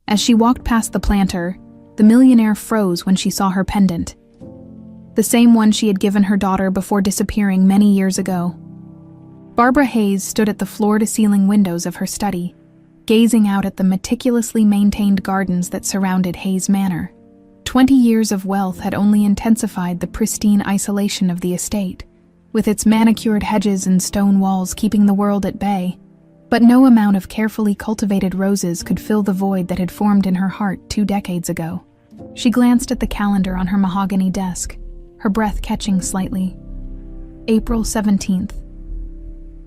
As she walked past the planter, the millionaire froze when she saw her pendant. The same one she had given her daughter before disappearing many years ago. Barbara Hayes stood at the floor-to-ceiling windows of her study, gazing out at the meticulously maintained gardens that surrounded Hayes Manor. 20 years of wealth had only intensified the pristine isolation of the estate, with its manicured hedges and stone walls keeping the world at bay. But no amount of carefully cultivated roses could fill the void that had formed in her heart 2 decades ago. She glanced at the calendar on her mahogany desk, her breath catching slightly. April 17th.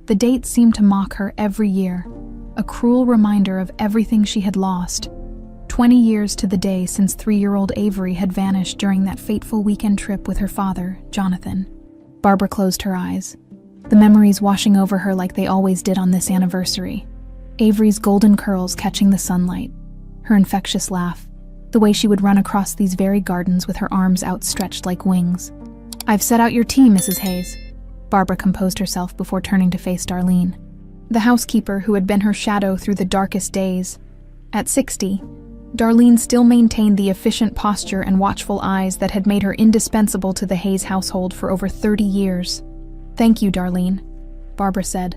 The date seemed to mock her every year, a cruel reminder of everything she had lost. 20 years to the day since 3-year-old Avery had vanished during that fateful weekend trip with her father, Jonathan. Barbara closed her eyes, the memories washing over her like they always did on this anniversary. Avery's golden curls catching the sunlight, her infectious laugh, the way she would run across these very gardens with her arms outstretched like wings. "I've set out your tea, Mrs. Hayes." Barbara composed herself before turning to face Darlene, the housekeeper who had been her shadow through the darkest days. At 60, Darlene still maintained the efficient posture and watchful eyes that had made her indispensable to the Hayes household for over 30 years. "Thank you, Darlene," Barbara said,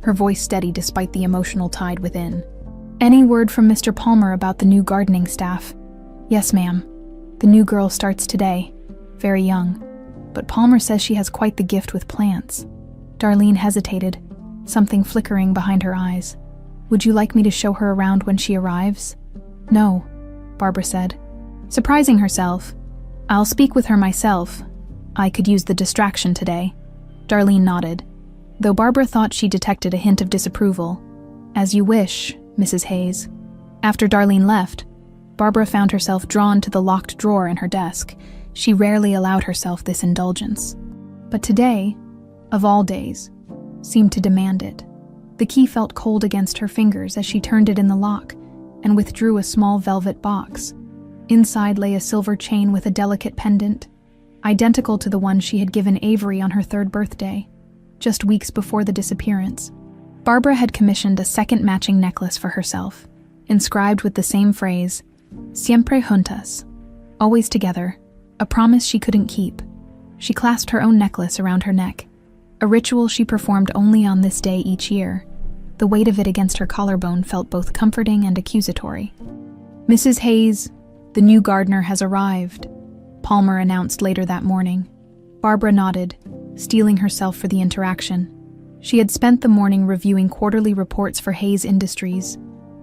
her voice steady despite the emotional tide within. "Any word from Mr. Palmer about the new gardening staff?" "Yes, ma'am. The new girl starts today. Very young. But Palmer says she has quite the gift with plants." Darlene hesitated, something flickering behind her eyes. "Would you like me to show her around when she arrives?" "No," Barbara said, surprising herself. "I'll speak with her myself. I could use the distraction today." Darlene nodded, though Barbara thought she detected a hint of disapproval. "As you wish, Mrs. Hayes." After Darlene left, Barbara found herself drawn to the locked drawer in her desk. She rarely allowed herself this indulgence. But today, of all days, seemed to demand it. The key felt cold against her fingers as she turned it in the lock and withdrew a small velvet box. Inside lay a silver chain with a delicate pendant, identical to the one she had given Avery on her 3rd birthday, just weeks before the disappearance. Barbara had commissioned a second matching necklace for herself, inscribed with the same phrase, "Siempre juntas," always together, a promise she couldn't keep. She clasped her own necklace around her neck, a ritual she performed only on this day each year. The weight of it against her collarbone felt both comforting and accusatory. "Mrs. Hayes, the new gardener has arrived," Palmer announced later that morning. Barbara nodded, steeling herself for the interaction. She had spent the morning reviewing quarterly reports for Hayes Industries,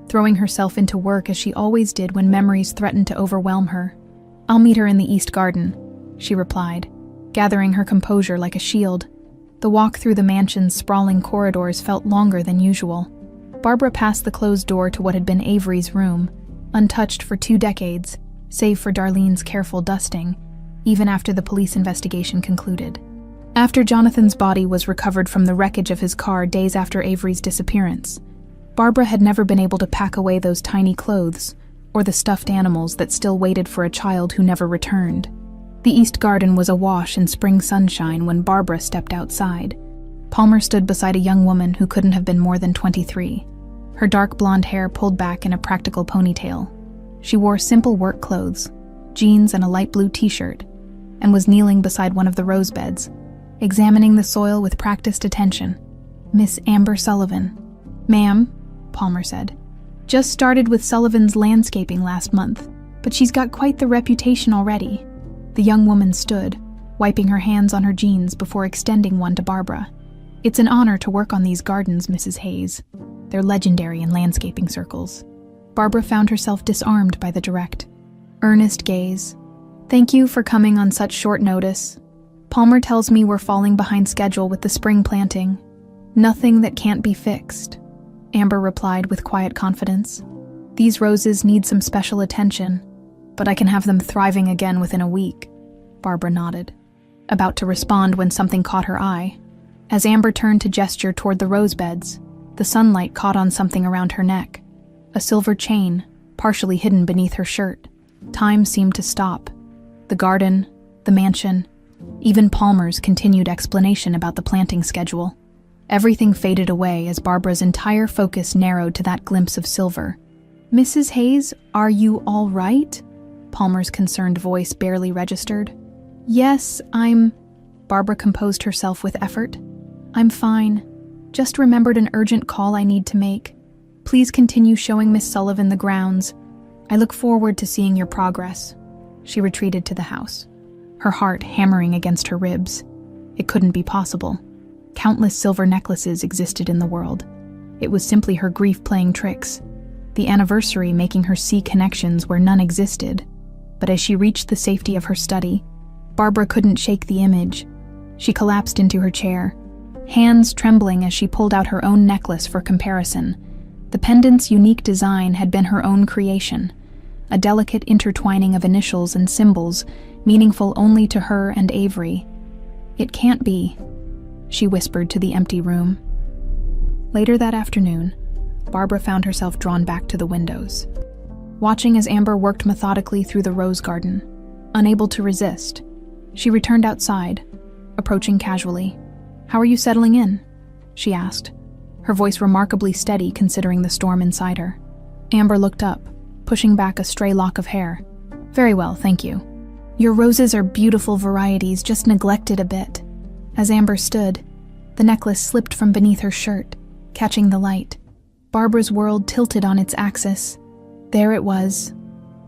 throwing herself into work as she always did when memories threatened to overwhelm her. "I'll meet her in the East Garden," she replied, gathering her composure like a shield. The walk through the mansion's sprawling corridors felt longer than usual. Barbara passed the closed door to what had been Avery's room, untouched for 2 decades, save for Darlene's careful dusting, even after the police investigation concluded. After Jonathan's body was recovered from the wreckage of his car days after Avery's disappearance, Barbara had never been able to pack away those tiny clothes, or the stuffed animals that still waited for a child who never returned. The East Garden was awash in spring sunshine when Barbara stepped outside. Palmer stood beside a young woman who couldn't have been more than 23, her dark blonde hair pulled back in a practical ponytail. She wore simple work clothes, jeans and a light blue t-shirt, and was kneeling beside one of the rose beds, examining the soil with practiced attention. "Miss Amber Sullivan." "Ma'am," Palmer said. "Just started with Sullivan's landscaping last month, but she's got quite the reputation already." The young woman stood, wiping her hands on her jeans before extending one to Barbara. "It's an honor to work on these gardens, Mrs. Hayes. They're legendary in landscaping circles." Barbara found herself disarmed by the direct, earnest gaze. "Thank you for coming on such short notice. Palmer tells me we're falling behind schedule with the spring planting. Nothing that can't be fixed," Amber replied with quiet confidence. "These roses need some special attention, but I can have them thriving again within a week." Barbara nodded, about to respond when something caught her eye. As Amber turned to gesture toward the rose beds, the sunlight caught on something around her neck, a silver chain, partially hidden beneath her shirt. Time seemed to stop. The garden, the mansion, even Palmer's continued explanation about the planting schedule. Everything faded away as Barbara's entire focus narrowed to that glimpse of silver. Mrs. Hayes, are you all right? Palmer's concerned voice barely registered. Yes, Barbara composed herself with effort. I'm fine. Just remembered an urgent call I need to make. Please continue showing Miss Sullivan the grounds. I look forward to seeing your progress. She retreated to the house, her heart hammering against her ribs. It couldn't be possible. Countless silver necklaces existed in the world. It was simply her grief playing tricks, the anniversary making her see connections where none existed. But as she reached the safety of her study, Barbara couldn't shake the image. She collapsed into her chair, hands trembling as she pulled out her own necklace for comparison. The pendant's unique design had been her own creation, a delicate intertwining of initials and symbols, meaningful only to her and Avery. It can't be, she whispered to the empty room. Later that afternoon, Barbara found herself drawn back to the windows, watching as Amber worked methodically through the rose garden. Unable to resist, she returned outside, approaching casually. How are you settling in? She asked, her voice remarkably steady considering the storm inside her. Amber looked up, pushing back a stray lock of hair. Very well, thank you. Your roses are beautiful varieties, just neglected a bit. As Amber stood, the necklace slipped from beneath her shirt, catching the light. Barbara's world tilted on its axis. There it was,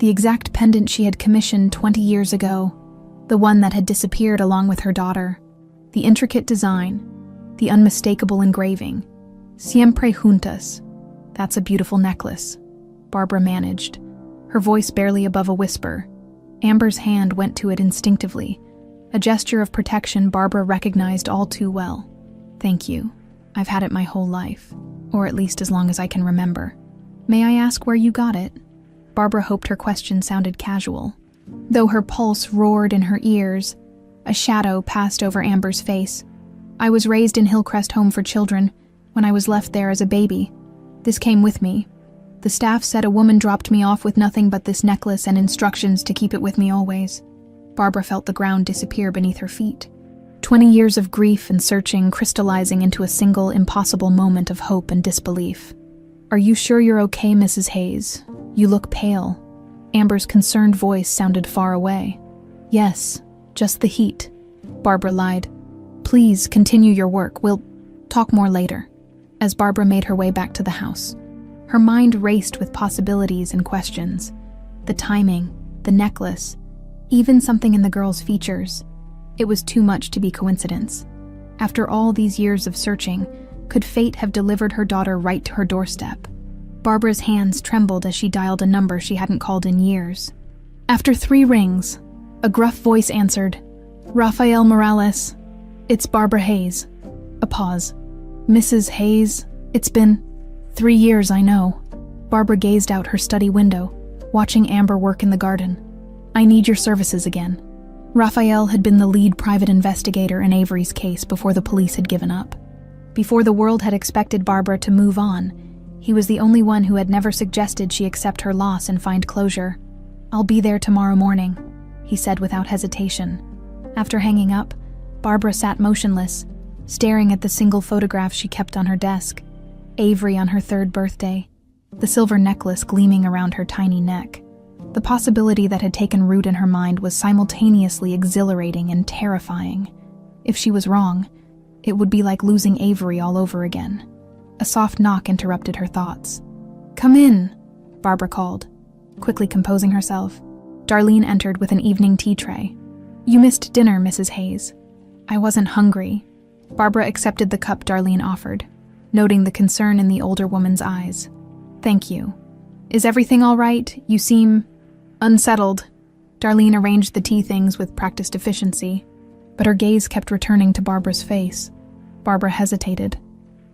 the exact pendant she had commissioned 20 years ago, the one that had disappeared along with her daughter. The intricate design, the unmistakable engraving. Siempre juntas. That's a beautiful necklace, Barbara managed, her voice barely above a whisper. Amber's hand went to it instinctively, a gesture of protection Barbara recognized all too well. Thank you. I've had it my whole life, or at least as long as I can remember. May I ask where you got it? Barbara hoped her question sounded casual. Though her pulse roared in her ears, a shadow passed over Amber's face. I was raised in Hillcrest Home for Children when I was left there as a baby. This came with me. The staff said a woman dropped me off with nothing but this necklace and instructions to keep it with me always. Barbara felt the ground disappear beneath her feet. 20 years of grief and searching crystallizing into a single impossible moment of hope and disbelief. Are you sure you're okay, Mrs. Hayes? You look pale. Amber's concerned voice sounded far away. Yes, just the heat, Barbara lied. Please continue your work. We'll talk more later. As Barbara made her way back to the house, her mind raced with possibilities and questions. The timing, the necklace, even something in the girl's features. It was too much to be coincidence. After all these years of searching, could fate have delivered her daughter right to her doorstep? Barbara's hands trembled as she dialed a number she hadn't called in years. After 3 rings, a gruff voice answered, Rafael Morales. It's Barbara Hayes. A pause. Mrs. Hayes, it's been 3 years, I know. Barbara gazed out her study window, watching Amber work in the garden. I need your services again. Rafael had been the lead private investigator in Avery's case before the police had given up. Before the world had expected Barbara to move on, he was the only one who had never suggested she accept her loss and find closure. I'll be there tomorrow morning, he said without hesitation. After hanging up, Barbara sat motionless, staring at the single photograph she kept on her desk. Avery on her 3rd birthday, the silver necklace gleaming around her tiny neck. The possibility that had taken root in her mind was simultaneously exhilarating and terrifying. If she was wrong, it would be like losing Avery all over again. A soft knock interrupted her thoughts. Come in, Barbara called, quickly composing herself. Darlene entered with an evening tea tray. You missed dinner, Mrs. Hayes. I wasn't hungry. Barbara accepted the cup Darlene offered, noting the concern in the older woman's eyes. Thank you. Is everything all right? You seem unsettled. Darlene arranged the tea things with practiced efficiency, but her gaze kept returning to Barbara's face. Barbara hesitated.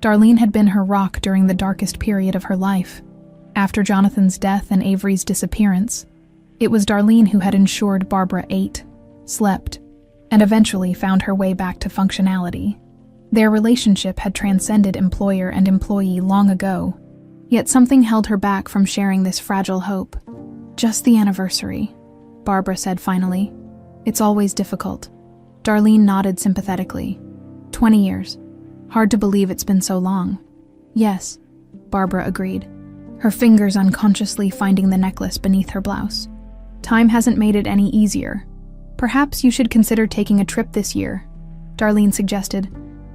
Darlene had been her rock during the darkest period of her life. After Jonathan's death and Avery's disappearance, it was Darlene who had ensured Barbara ate, slept, and eventually found her way back to functionality. Their relationship had transcended employer and employee long ago, yet something held her back from sharing this fragile hope. Just the anniversary, Barbara said finally. It's always difficult. Darlene nodded sympathetically. 20 years. Hard to believe it's been so long. Yes, Barbara agreed, her fingers unconsciously finding the necklace beneath her blouse. Time hasn't made it any easier. Perhaps you should consider taking a trip this year, Darlene suggested.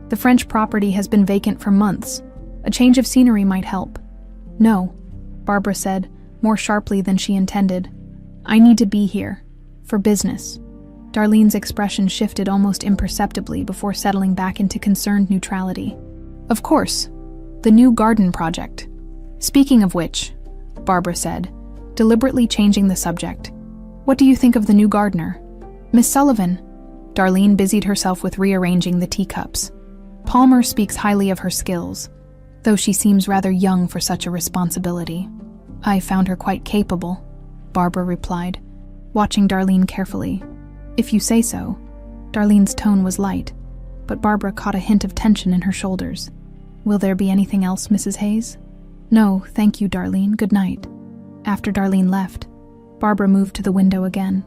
The French property has been vacant for months. A change of scenery might help. No, Barbara said, more sharply than she intended. I need to be here. For business. Darlene's expression shifted almost imperceptibly before settling back into concerned neutrality. Of course, the new garden project. Speaking of which, Barbara said, deliberately changing the subject. What do you think of the new gardener? Miss Sullivan. Darlene busied herself with rearranging the teacups. Palmer speaks highly of her skills, though she seems rather young for such a responsibility. I found her quite capable, Barbara replied, watching Darlene carefully. If you say so. Darlene's tone was light, but Barbara caught a hint of tension in her shoulders. Will there be anything else, Mrs. Hayes? No, thank you, Darlene. Good night. After Darlene left, Barbara moved to the window again.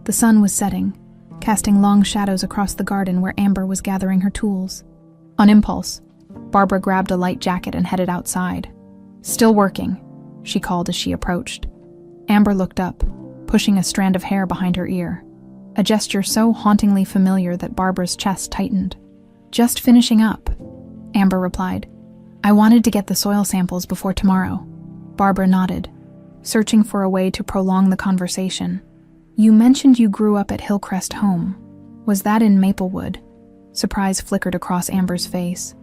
The sun was setting, casting long shadows across the garden where Amber was gathering her tools. On impulse, Barbara grabbed a light jacket and headed outside. Still working, she called as she approached. Amber looked up, pushing a strand of hair behind her ear, a gesture so hauntingly familiar that Barbara's chest tightened. Just finishing up, Amber replied. I wanted to get the soil samples before tomorrow. Barbara nodded, searching for a way to prolong the conversation. You mentioned you grew up at Hillcrest Home. Was that in Maplewood? Surprise flickered across Amber's face.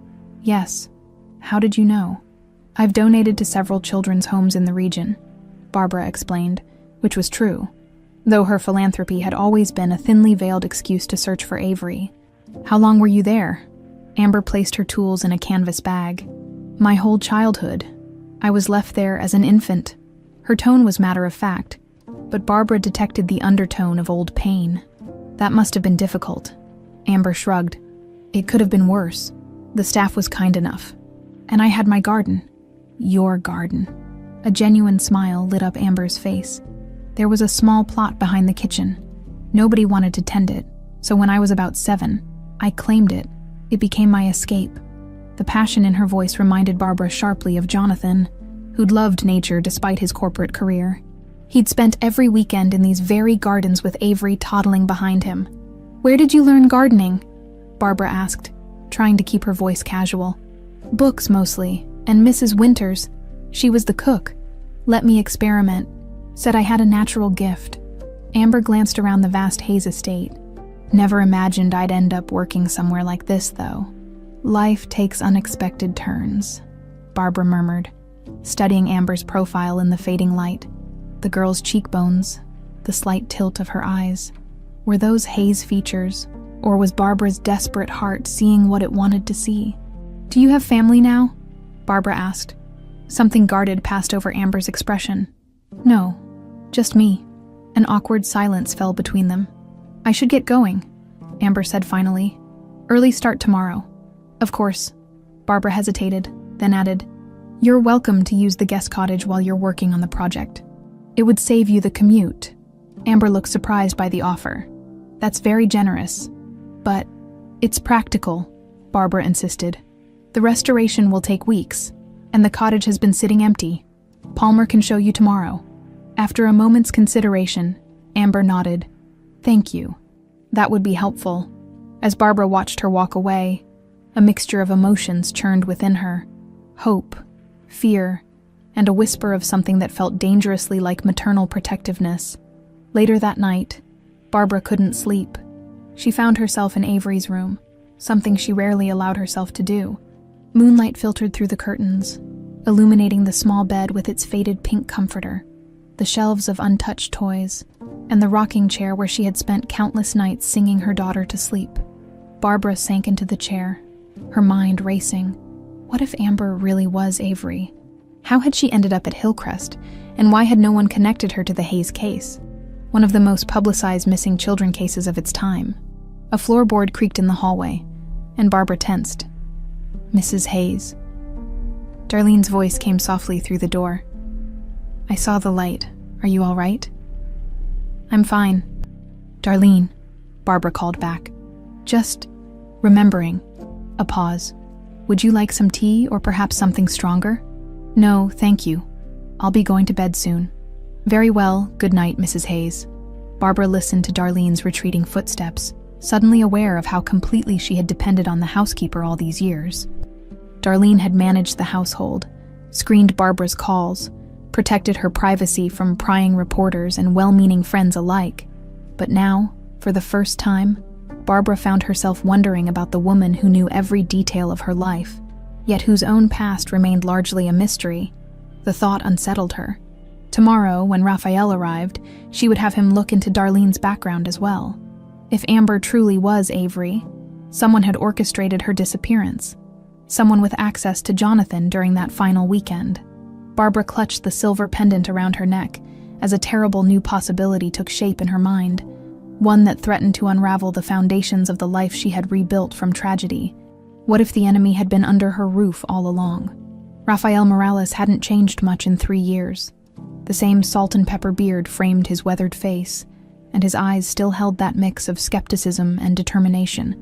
Yes. How did you know? I've donated to several children's homes in the region, Barbara explained, which was true, though her philanthropy had always been a thinly veiled excuse to search for Avery. How long were you there? Amber placed her tools in a canvas bag. My whole childhood. I was left there as an infant. Her tone was matter-of-fact, but Barbara detected the undertone of old pain. That must have been difficult. Amber shrugged. It could have been worse. The staff was kind enough. And I had my garden. Your garden. A genuine smile lit up Amber's face. There was a small plot behind the kitchen. Nobody wanted to tend it, so when I was about 7, I claimed it. It became my escape. The passion in her voice reminded Barbara sharply of Jonathan, who'd loved nature despite his corporate career. He'd spent every weekend in these very gardens with Avery toddling behind him. Where did you learn gardening? Barbara asked, trying to keep her voice casual. Books mostly, and Mrs. Winters, she was the cook, let me experiment, said I had a natural gift. Amber glanced around the vast Hayes estate. Never imagined I'd end up working somewhere like this, though. Life takes unexpected turns, Barbara murmured, studying Amber's profile in the fading light. The girl's cheekbones, the slight tilt of her eyes. Were those Hayes features, or was Barbara's desperate heart seeing what it wanted to see? Do you have family now? Barbara asked. Something guarded passed over Amber's expression. No, just me. An awkward silence fell between them. I should get going, Amber said finally. Early start tomorrow. Of course. Barbara hesitated, then added, You're welcome to use the guest cottage while you're working on the project. It would save you the commute. Amber looked surprised by the offer. That's very generous. But it's practical, Barbara insisted. The restoration will take weeks, and the cottage has been sitting empty. Palmer can show you tomorrow. After a moment's consideration, Amber nodded. Thank you. That would be helpful. As Barbara watched her walk away, a mixture of emotions churned within her. Hope, fear, and a whisper of something that felt dangerously like maternal protectiveness. Later that night, Barbara couldn't sleep. She found herself in Avery's room, something she rarely allowed herself to do. Moonlight filtered through the curtains, illuminating the small bed with its faded pink comforter, the shelves of untouched toys, and the rocking chair where she had spent countless nights singing her daughter to sleep. Barbara sank into the chair, her mind racing. What if Amber really was Avery? How had she ended up at Hillcrest, and why had no one connected her to the Hayes case? One of the most publicized missing children cases of its time. A floorboard creaked in the hallway, and Barbara tensed. Mrs. Hayes. Darlene's voice came softly through the door. I saw the light. Are you all right? I'm fine. Darlene, Barbara called back. Just remembering. A pause. Would you like some tea or perhaps something stronger? No, thank you. I'll be going to bed soon." "Very well, good night, Mrs. Hayes." Barbara listened to Darlene's retreating footsteps, suddenly aware of how completely she had depended on the housekeeper all these years. Darlene had managed the household, screened Barbara's calls, protected her privacy from prying reporters and well-meaning friends alike. But now, for the first time, Barbara found herself wondering about the woman who knew every detail of her life, yet whose own past remained largely a mystery. The thought unsettled her. Tomorrow, when Raphael arrived, she would have him look into Darlene's background as well. If Amber truly was Avery, someone had orchestrated her disappearance. Someone with access to Jonathan during that final weekend. Barbara clutched the silver pendant around her neck as a terrible new possibility took shape in her mind, one that threatened to unravel the foundations of the life she had rebuilt from tragedy. What if the enemy had been under her roof all along? Rafael Morales hadn't changed much in 3 years. The same salt and pepper beard framed his weathered face, and his eyes still held that mix of skepticism and determination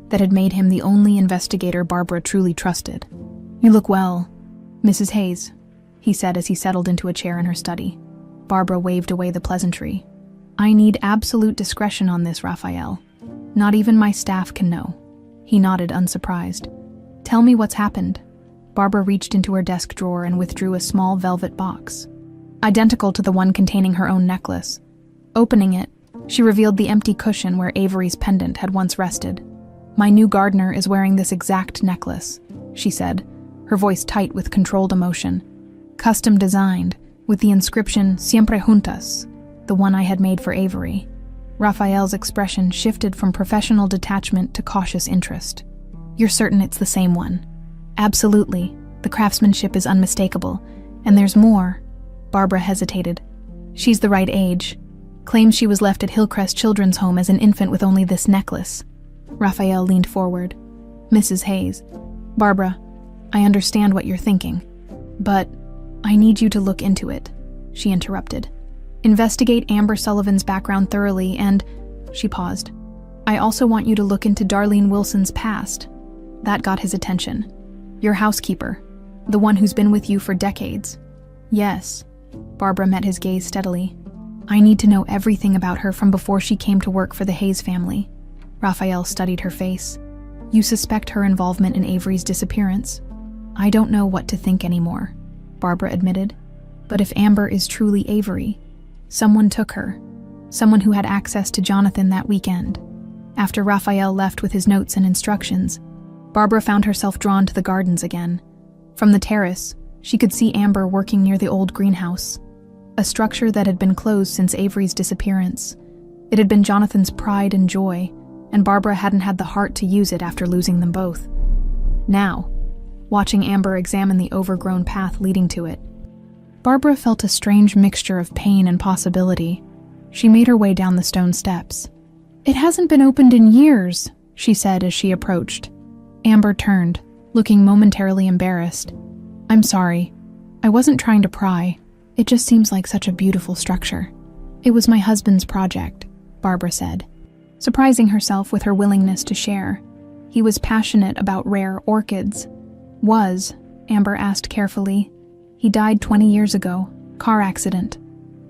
that had made him the only investigator Barbara truly trusted. "You look well, Mrs. Hayes," he said as he settled into a chair in her study. Barbara waved away the pleasantry. "I need absolute discretion on this, Raphael. Not even my staff can know." He nodded, unsurprised. "Tell me what's happened." Barbara reached into her desk drawer and withdrew a small velvet box, identical to the one containing her own necklace. Opening it, she revealed the empty cushion where Avery's pendant had once rested. "My new gardener is wearing this exact necklace," she said, her voice tight with controlled emotion. "Custom designed, with the inscription Siempre Juntas, the one I had made for Avery." Raphael's expression shifted from professional detachment to cautious interest. "You're certain it's the same one?" "Absolutely. The craftsmanship is unmistakable. And there's more." Barbara hesitated. "She's the right age. Claims she was left at Hillcrest Children's Home as an infant with only this necklace." Raphael leaned forward. "Mrs. Hayes." "Barbara, I understand what you're thinking. But I need you to look into it," she interrupted. "Investigate Amber Sullivan's background thoroughly and—" She paused. "I also want you to look into Darlene Wilson's past." That got his attention. "Your housekeeper, the one who's been with you for decades." "Yes." Barbara met his gaze steadily. "I need to know everything about her from before she came to work for the Hayes family." Raphael studied her face. "You suspect her involvement in Avery's disappearance?" "I don't know what to think anymore," Barbara admitted. "But if Amber is truly Avery, someone took her. Someone who had access to Jonathan that weekend." After Raphael left with his notes and instructions, Barbara found herself drawn to the gardens again. From the terrace, she could see Amber working near the old greenhouse, a structure that had been closed since Avery's disappearance. It had been Jonathan's pride and joy, and Barbara hadn't had the heart to use it after losing them both. Now, watching Amber examine the overgrown path leading to it, Barbara felt a strange mixture of pain and possibility. She made her way down the stone steps. "It hasn't been opened in years," she said as she approached. Amber turned, looking momentarily embarrassed. "I'm sorry. I wasn't trying to pry. It just seems like such a beautiful structure." "It was my husband's project," Barbara said, surprising herself with her willingness to share. "He was passionate about rare orchids." "Was?" Amber asked carefully. "He died 20 years ago. Car accident."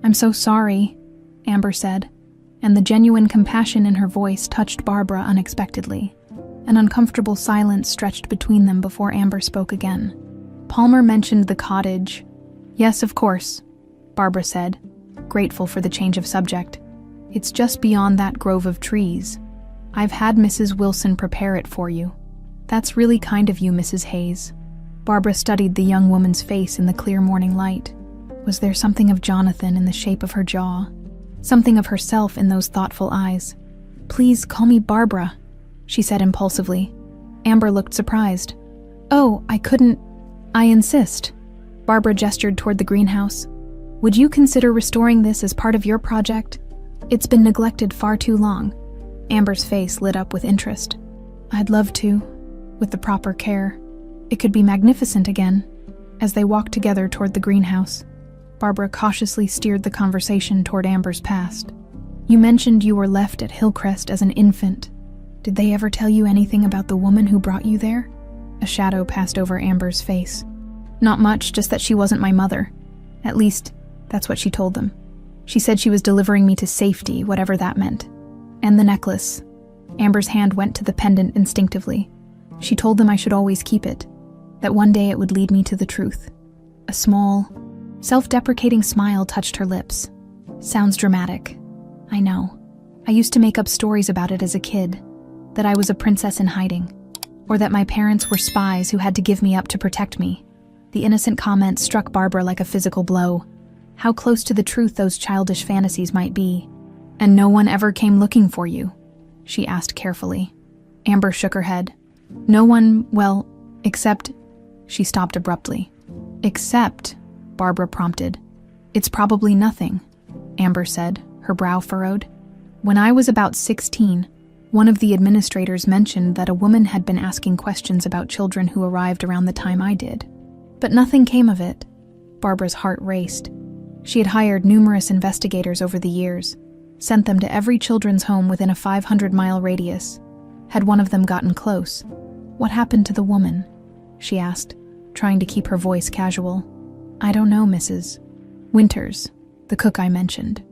"I'm so sorry," Amber said, and the genuine compassion in her voice touched Barbara unexpectedly. An uncomfortable silence stretched between them before Amber spoke again. "Palmer mentioned the cottage." "Yes, of course," Barbara said, grateful for the change of subject. "It's just beyond that grove of trees. I've had Mrs. Wilson prepare it for you." "That's really kind of you, Mrs. Hayes." Barbara studied the young woman's face in the clear morning light. Was there something of Jonathan in the shape of her jaw? Something of herself in those thoughtful eyes? "Please call me Barbara," she said impulsively. Amber looked surprised. "Oh, I couldn't. I insist." Barbara gestured toward the greenhouse. "Would you consider restoring this as part of your project? It's been neglected far too long." Amber's face lit up with interest. "I'd love to, with the proper care. It could be magnificent again." As they walked together toward the greenhouse, Barbara cautiously steered the conversation toward Amber's past. "You mentioned you were left at Hillcrest as an infant. Did they ever tell you anything about the woman who brought you there?" A shadow passed over Amber's face. "Not much, just that she wasn't my mother. At least, that's what she told them. She said she was delivering me to safety, whatever that meant. And the necklace. Amber's hand went to the pendant instinctively. She told them I should always keep it, that one day it would lead me to the truth. A small, self-deprecating smile touched her lips. Sounds dramatic. I know. I used to make up stories about it as a kid, that I was a princess in hiding, or that my parents were spies who had to give me up to protect me. The innocent comment struck Barbara like a physical blow. How close to the truth those childish fantasies might be. And no one ever came looking for you? She asked carefully. Amber shook her head. No one, well, except... She stopped abruptly. Except, Barbara prompted. It's probably nothing, Amber said, her brow furrowed. When I was about 16, one of the administrators mentioned that a woman had been asking questions about children who arrived around the time I did. But nothing came of it. Barbara's heart raced. She had hired numerous investigators over the years, sent them to every children's home within a 500-mile radius. Had one of them gotten close? What happened to the woman? She asked, trying to keep her voice casual. I don't know, Mrs. Winters, the cook I mentioned.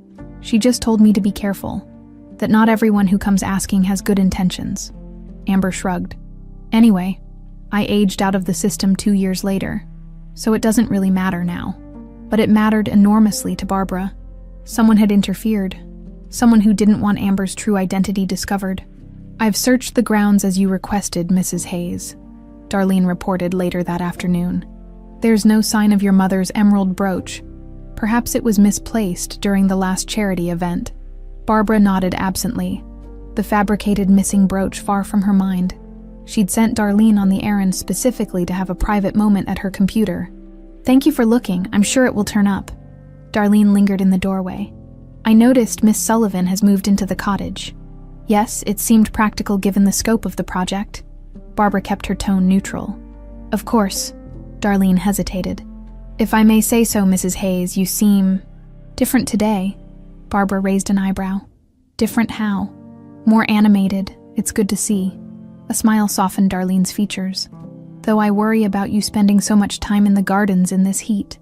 She just told me to be careful, that not everyone who comes asking has good intentions. Amber shrugged. Anyway, I aged out of the system 2 years later, so it doesn't really matter now. But it mattered enormously to Barbara. Someone had interfered. Someone who didn't want Amber's true identity discovered. I've searched the grounds as you requested, Mrs. Hayes, Darlene reported later that afternoon. There's no sign of your mother's emerald brooch. Perhaps it was misplaced during the last charity event. Barbara nodded absently, the fabricated missing brooch far from her mind. She'd sent Darlene on the errand specifically to have a private moment at her computer. Thank you for looking. I'm sure it will turn up. Darlene lingered in the doorway. I noticed Miss Sullivan has moved into the cottage. Yes, it seemed practical given the scope of the project. Barbara kept her tone neutral. Of course. Darlene hesitated. If I may say so, Mrs. Hayes, you seem different today. Barbara raised an eyebrow. Different how? More animated. It's good to see. A smile softened Darlene's features. Though I worry about you spending so much time in the gardens in this heat.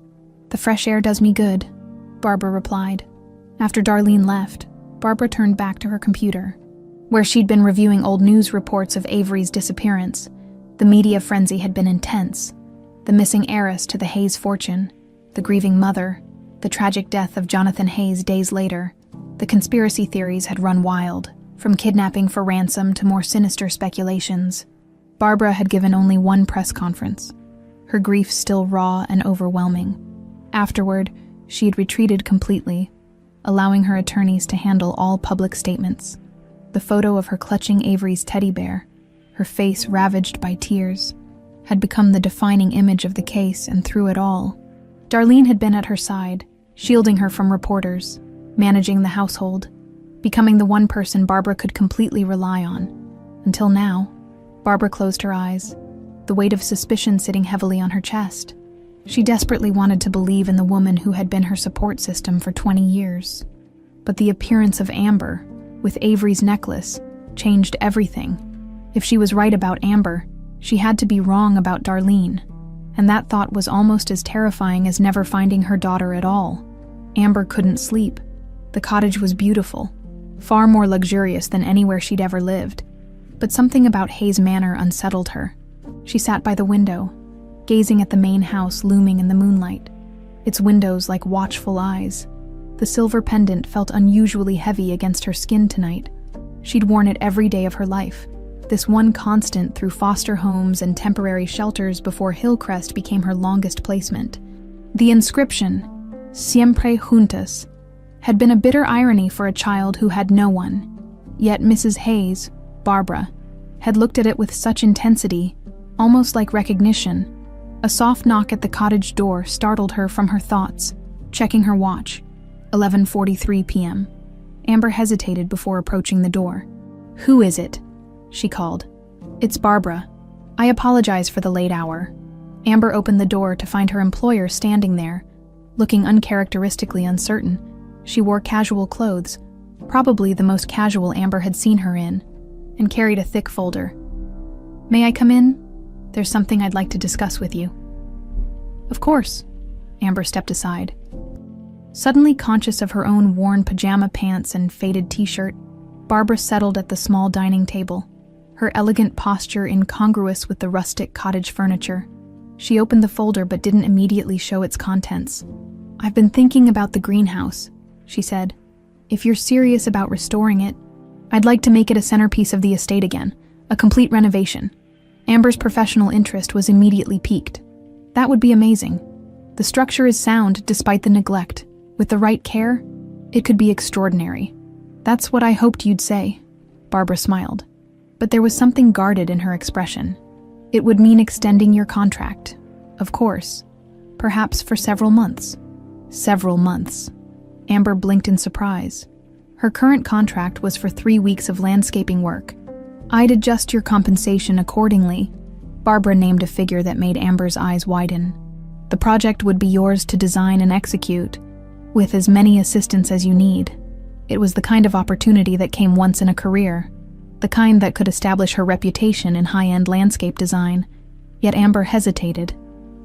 The fresh air does me good, Barbara replied. After Darlene left, Barbara turned back to her computer, where she'd been reviewing old news reports of Avery's disappearance. The media frenzy had been intense. The missing heiress to the Hayes fortune, the grieving mother, the tragic death of Jonathan Hayes days later. The conspiracy theories had run wild, from kidnapping for ransom to more sinister speculations. Barbara had given only one press conference, her grief still raw and overwhelming. Afterward, she had retreated completely, allowing her attorneys to handle all public statements. The photo of her clutching Avery's teddy bear, her face ravaged by tears, had become the defining image of the case, and through it all, Darlene had been at her side, shielding her from reporters, managing the household, becoming the one person Barbara could completely rely on. Until now, Barbara closed her eyes, the weight of suspicion sitting heavily on her chest. She desperately wanted to believe in the woman who had been her support system for 20 years. But the appearance of Amber, with Avery's necklace, changed everything. If she was right about Amber, she had to be wrong about Darlene, and that thought was almost as terrifying as never finding her daughter at all. Amber couldn't sleep. The cottage was beautiful, far more luxurious than anywhere she'd ever lived. But something about Hayes Manor unsettled her. She sat by the window, gazing at the main house looming in the moonlight, its windows like watchful eyes. The silver pendant felt unusually heavy against her skin tonight. She'd worn it every day of her life, this one constant through foster homes and temporary shelters before Hillcrest became her longest placement. The inscription, Siempre Juntas, had been a bitter irony for a child who had no one. Yet Mrs. Hayes, Barbara, had looked at it with such intensity, almost like recognition. A soft knock at the cottage door startled her from her thoughts. Checking her watch, 11:43 p.m. Amber hesitated before approaching the door. "Who is it?" she called. "It's Barbara. I apologize for the late hour." Amber opened the door to find her employer standing there, looking uncharacteristically uncertain. She wore casual clothes, probably the most casual Amber had seen her in, and carried a thick folder. "May I come in? There's something I'd like to discuss with you." "Of course." Amber stepped aside. Suddenly conscious of her own worn pajama pants and faded t-shirt, Barbara settled at the small dining table, her elegant posture incongruous with the rustic cottage furniture. She opened the folder but didn't immediately show its contents. "I've been thinking about the greenhouse," she said. "If you're serious about restoring it, I'd like to make it a centerpiece of the estate again, a complete renovation." Amber's professional interest was immediately piqued. "That would be amazing. The structure is sound despite the neglect. With the right care, it could be extraordinary." "That's what I hoped you'd say," Barbara smiled. But there was something guarded in her expression. "It would mean extending your contract, of course, perhaps for several months." "Several months." Amber blinked in surprise. Her current contract was for 3 weeks of landscaping work. "I'd adjust your compensation accordingly." Barbara named a figure that made Amber's eyes widen. "The project would be yours to design and execute, with as many assistants as you need." It was the kind of opportunity that came once in a career, the kind that could establish her reputation in high-end landscape design. Yet Amber hesitated,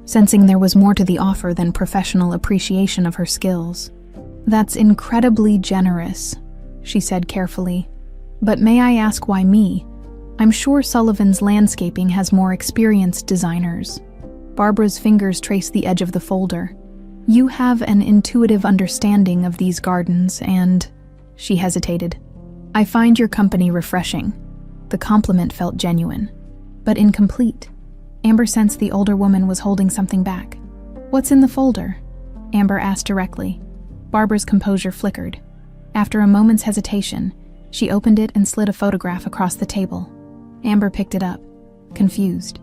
sensing there was more to the offer than professional appreciation of her skills. "That's incredibly generous," she said carefully. "But may I ask why me? I'm sure Sullivan's Landscaping has more experienced designers." Barbara's fingers traced the edge of the folder. "You have an intuitive understanding of these gardens and—" She hesitated. "I find your company refreshing." The compliment felt genuine, but incomplete. Amber sensed the older woman was holding something back. "What's in the folder?" Amber asked directly. Barbara's composure flickered. After a moment's hesitation, she opened it and slid a photograph across the table. Amber picked it up, confused.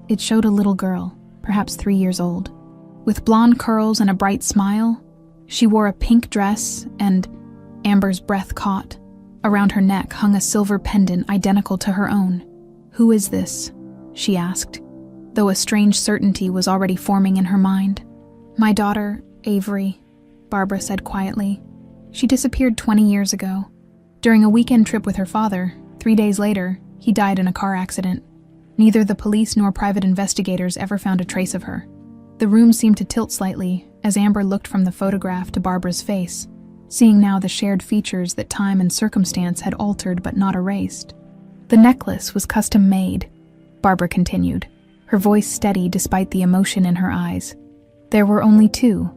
It showed a little girl, perhaps 3 years old. With blonde curls and a bright smile, she wore a pink dress and— Amber's breath caught. Around her neck hung a silver pendant identical to her own. "Who is this?" she asked, though a strange certainty was already forming in her mind. "My daughter, Avery," Barbara said quietly. "She disappeared 20 years ago. During a weekend trip with her father, 3 days later, he died in a car accident. Neither the police nor private investigators ever found a trace of her." The room seemed to tilt slightly as Amber looked from the photograph to Barbara's face, seeing now the shared features that time and circumstance had altered but not erased. "The necklace was custom-made," Barbara continued, her voice steady despite the emotion in her eyes. "There were only 2,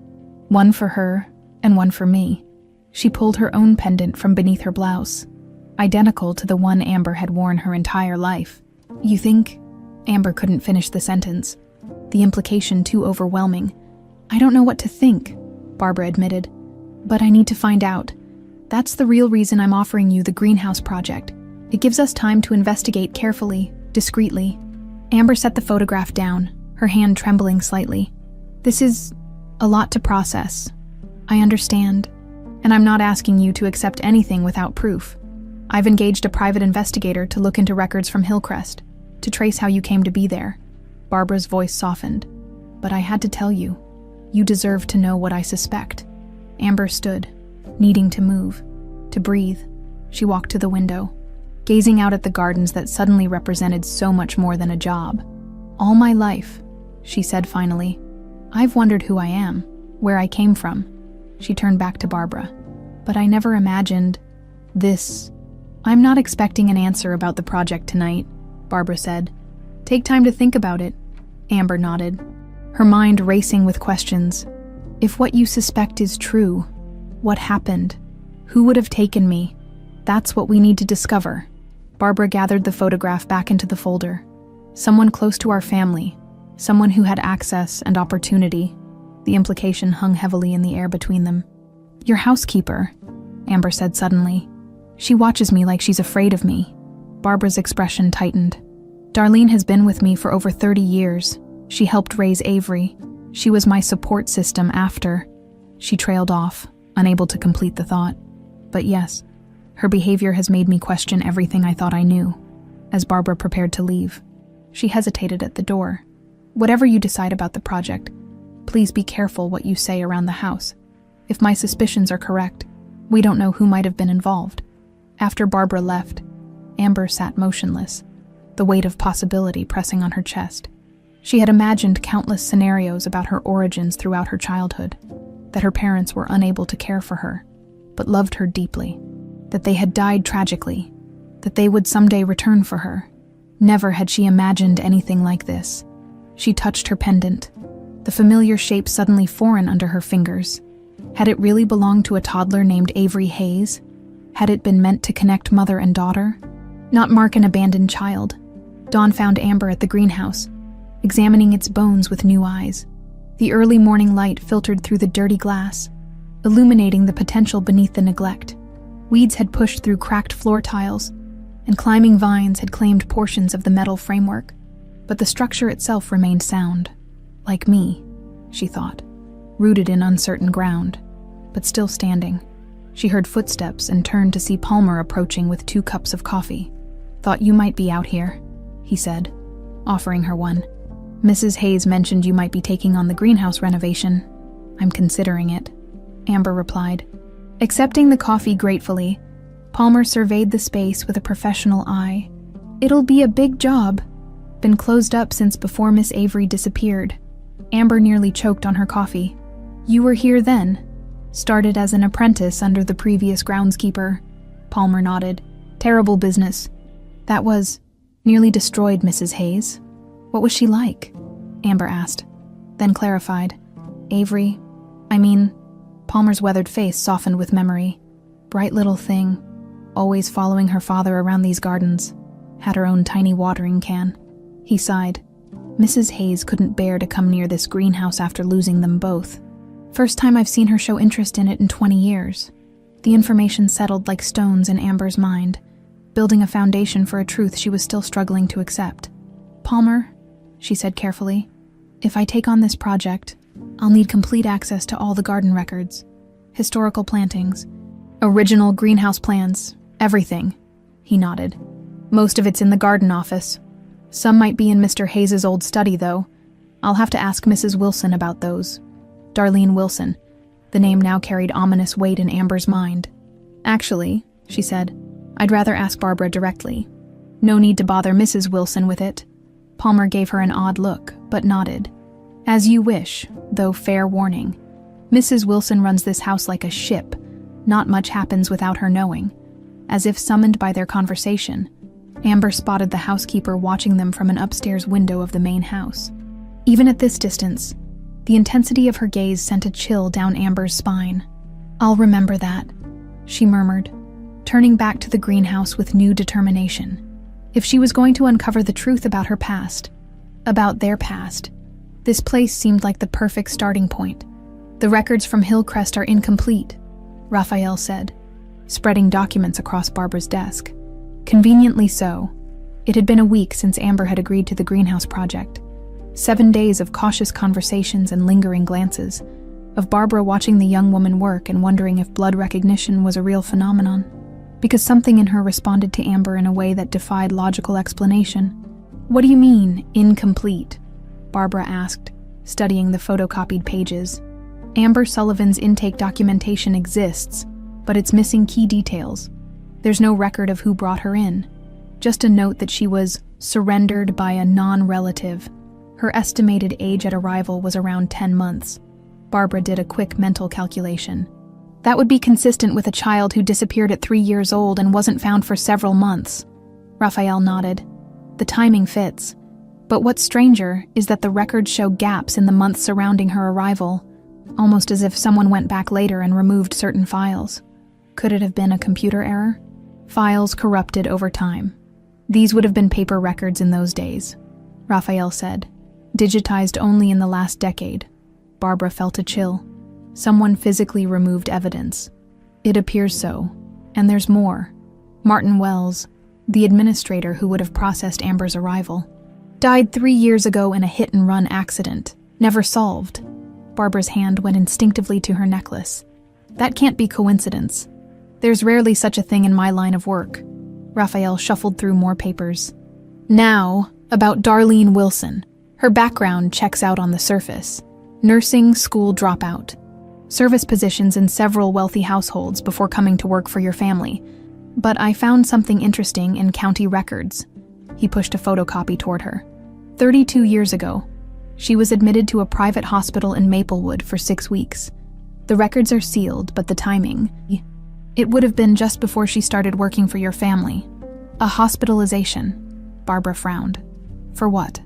one for her and one for me." She pulled her own pendant from beneath her blouse, identical to the one Amber had worn her entire life. "You think—" Amber couldn't finish the sentence, the implication too overwhelming. "I don't know what to think," Barbara admitted. "But I need to find out. That's the real reason I'm offering you the greenhouse project. It gives us time to investigate carefully, discreetly." Amber set the photograph down, her hand trembling slightly. "This is a lot to process. I understand. And I'm not asking you to accept anything without proof. I've engaged a private investigator to look into records from Hillcrest, to trace how you came to be there." Barbara's voice softened. "But I had to tell you. You deserve to know what I suspect." Amber stood, needing to move, to breathe. She walked to the window, gazing out at the gardens that suddenly represented so much more than a job. "All my life," she said finally, "I've wondered who I am, where I came from." She turned back to Barbara. "But I never imagined this." "I'm not expecting an answer about the project tonight," Barbara said. "Take time to think about it." Amber nodded, her mind racing with questions. "If what you suspect is true, what happened? Who would have taken me? That's what we need to discover." Barbara gathered the photograph back into the folder. "Someone close to our family, someone who had access and opportunity." The implication hung heavily in the air between them. "Your housekeeper," Amber said suddenly. "She watches me like she's afraid of me." Barbara's expression tightened. "Darlene has been with me for over 30 years. She helped raise Avery. She was my support system after." She trailed off, unable to complete the thought. "But yes, her behavior has made me question everything I thought I knew." As Barbara prepared to leave, she hesitated at the door. "Whatever you decide about the project, please be careful what you say around the house. If my suspicions are correct, we don't know who might have been involved." After Barbara left, Amber sat motionless, the weight of possibility pressing on her chest. She had imagined countless scenarios about her origins throughout her childhood, that her parents were unable to care for her, but loved her deeply, that they had died tragically, that they would someday return for her. Never had she imagined anything like this. She touched her pendant, the familiar shape suddenly foreign under her fingers. Had it really belonged to a toddler named Avery Hayes? Had it been meant to connect mother and daughter? Not mark an abandoned child. Dawn found Amber at the greenhouse, examining its bones with new eyes. The early morning light filtered through the dirty glass, illuminating the potential beneath the neglect. Weeds had pushed through cracked floor tiles, and climbing vines had claimed portions of the metal framework. But the structure itself remained sound. Like me, she thought, rooted in uncertain ground, but still standing. She heard footsteps and turned to see Palmer approaching with 2 cups of coffee. "Thought you might be out here," he said, offering her one. "Mrs. Hayes mentioned you might be taking on the greenhouse renovation." "I'm considering it," Amber replied. Accepting the coffee gratefully, Palmer surveyed the space with a professional eye. "It'll be a big job. Been closed up since before Miss Avery disappeared." Amber nearly choked on her coffee. "You were here then?" "Started as an apprentice under the previous groundskeeper." Palmer nodded. "Terrible business. That was nearly destroyed Mrs. Hayes." "What was she like?" Amber asked, then clarified. "Avery, Palmer's weathered face softened with memory. Bright little thing, always following her father around these gardens. Had her own tiny watering can." He sighed. "Mrs. Hayes couldn't bear to come near this greenhouse after losing them both. First time I've seen her show interest in it in 20 years. The information settled like stones in Amber's mind, building a foundation for a truth she was still struggling to accept. "Palmer," she said carefully, "if I take on this project, I'll need complete access to all the garden records, historical plantings, original greenhouse plans, everything." He nodded. "Most of it's in the garden office. Some might be in Mr. Hayes' old study, though. I'll have to ask Mrs. Wilson about those." Darlene Wilson. The name now carried ominous weight in Amber's mind. "Actually," she said, "I'd rather ask Barbara directly. No need to bother Mrs. Wilson with it." Palmer gave her an odd look, but nodded. "As you wish, though fair warning. Mrs. Wilson runs this house like a ship. Not much happens without her knowing." As if summoned by their conversation, Amber spotted the housekeeper watching them from an upstairs window of the main house. Even at this distance, the intensity of her gaze sent a chill down Amber's spine. "I'll remember that," she murmured, turning back to the greenhouse with new determination. If she was going to uncover the truth about her past, about their past, this place seemed like the perfect starting point. "The records from Hillcrest are incomplete," Raphael said, spreading documents across Barbara's desk. Conveniently so. It had been a week since Amber had agreed to the greenhouse project. 7 days of cautious conversations and lingering glances, of Barbara watching the young woman work and wondering if blood recognition was a real phenomenon, because something in her responded to Amber in a way that defied logical explanation. "What do you mean, incomplete?" Barbara asked, studying the photocopied pages. "Amber Sullivan's intake documentation exists, but it's missing key details. There's no record of who brought her in, just a note that she was surrendered by a non-relative. Her estimated age at arrival was around 10 months. Barbara did a quick mental calculation. That would be consistent with a child who disappeared at 3 years old and wasn't found for several months. Raphael nodded. The timing fits. But what's stranger is that the records show gaps in the months surrounding her arrival, almost as if someone went back later and removed certain files. Could it have been a computer error? Files corrupted over time. These would have been paper records in those days, Raphael said. Digitized only in the last decade. Barbara felt a chill. Someone physically removed evidence. It appears so. And there's more. Martin Wells, the administrator who would have processed Amber's arrival, died 3 years ago in a hit-and-run accident. Never solved. Barbara's hand went instinctively to her necklace. That can't be coincidence. There's rarely such a thing in my line of work. Raphael shuffled through more papers. Now, about Darlene Wilson. Her background checks out on the surface. Nursing school dropout. Service positions in several wealthy households before coming to work for your family. But I found something interesting in county records. He pushed a photocopy toward her. 32 years ago, She was admitted to a private hospital in Maplewood for 6 weeks. The records are sealed, but the timing... It would have been just before she started working for your family. A hospitalization. Barbara frowned. For what?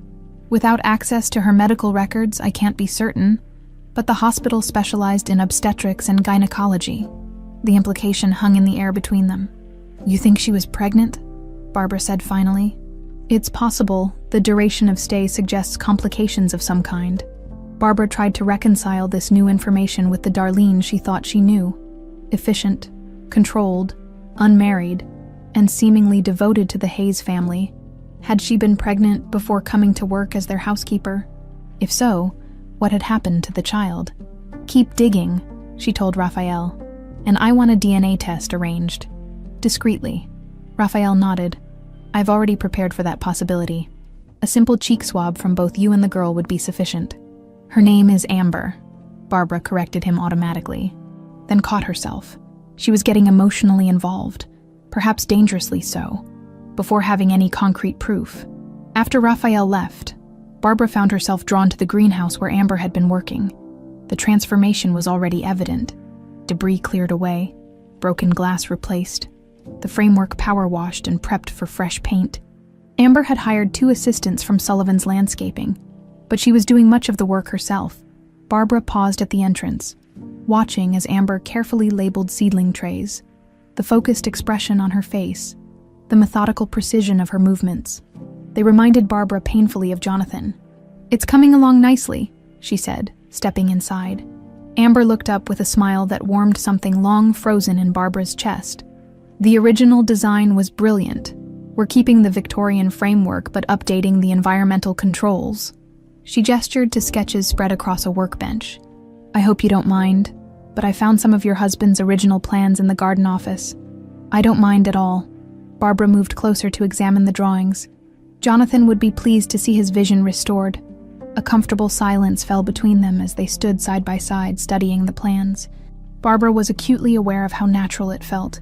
Without access to her medical records, I can't be certain, but the hospital specialized in obstetrics and gynecology. The implication hung in the air between them. You think she was pregnant? Barbara said finally. It's possible. The duration of stay suggests complications of some kind. Barbara tried to reconcile this new information with the Darlene she thought she knew. Efficient, controlled, unmarried, and seemingly devoted to the Hayes family. Had she been pregnant before coming to work as their housekeeper? If so, what had happened to the child? Keep digging, she told Raphael, and I want a DNA test arranged. Discreetly. Raphael nodded. I've already prepared for that possibility. A simple cheek swab from both you and the girl would be sufficient. Her name is Amber. Barbara corrected him automatically, then caught herself. She was getting emotionally involved, perhaps dangerously so, before having any concrete proof. After Raphael left, Barbara found herself drawn to the greenhouse where Amber had been working. The transformation was already evident. Debris cleared away, broken glass replaced, the framework power washed and prepped for fresh paint. Amber had hired 2 assistants from Sullivan's Landscaping, but she was doing much of the work herself. Barbara paused at the entrance, watching as Amber carefully labeled seedling trays, the focused expression on her face, the methodical precision of her movements. They reminded Barbara painfully of Jonathan. It's coming along nicely, she said, stepping inside. Amber looked up with a smile that warmed something long frozen in Barbara's chest. The original design was brilliant. We're keeping the Victorian framework but updating the environmental controls. She gestured to sketches spread across a workbench. I hope you don't mind, but I found some of your husband's original plans in the garden office. I don't mind at all. Barbara moved closer to examine the drawings. Jonathan would be pleased to see his vision restored. A comfortable silence fell between them as they stood side by side studying the plans. Barbara was acutely aware of how natural it felt.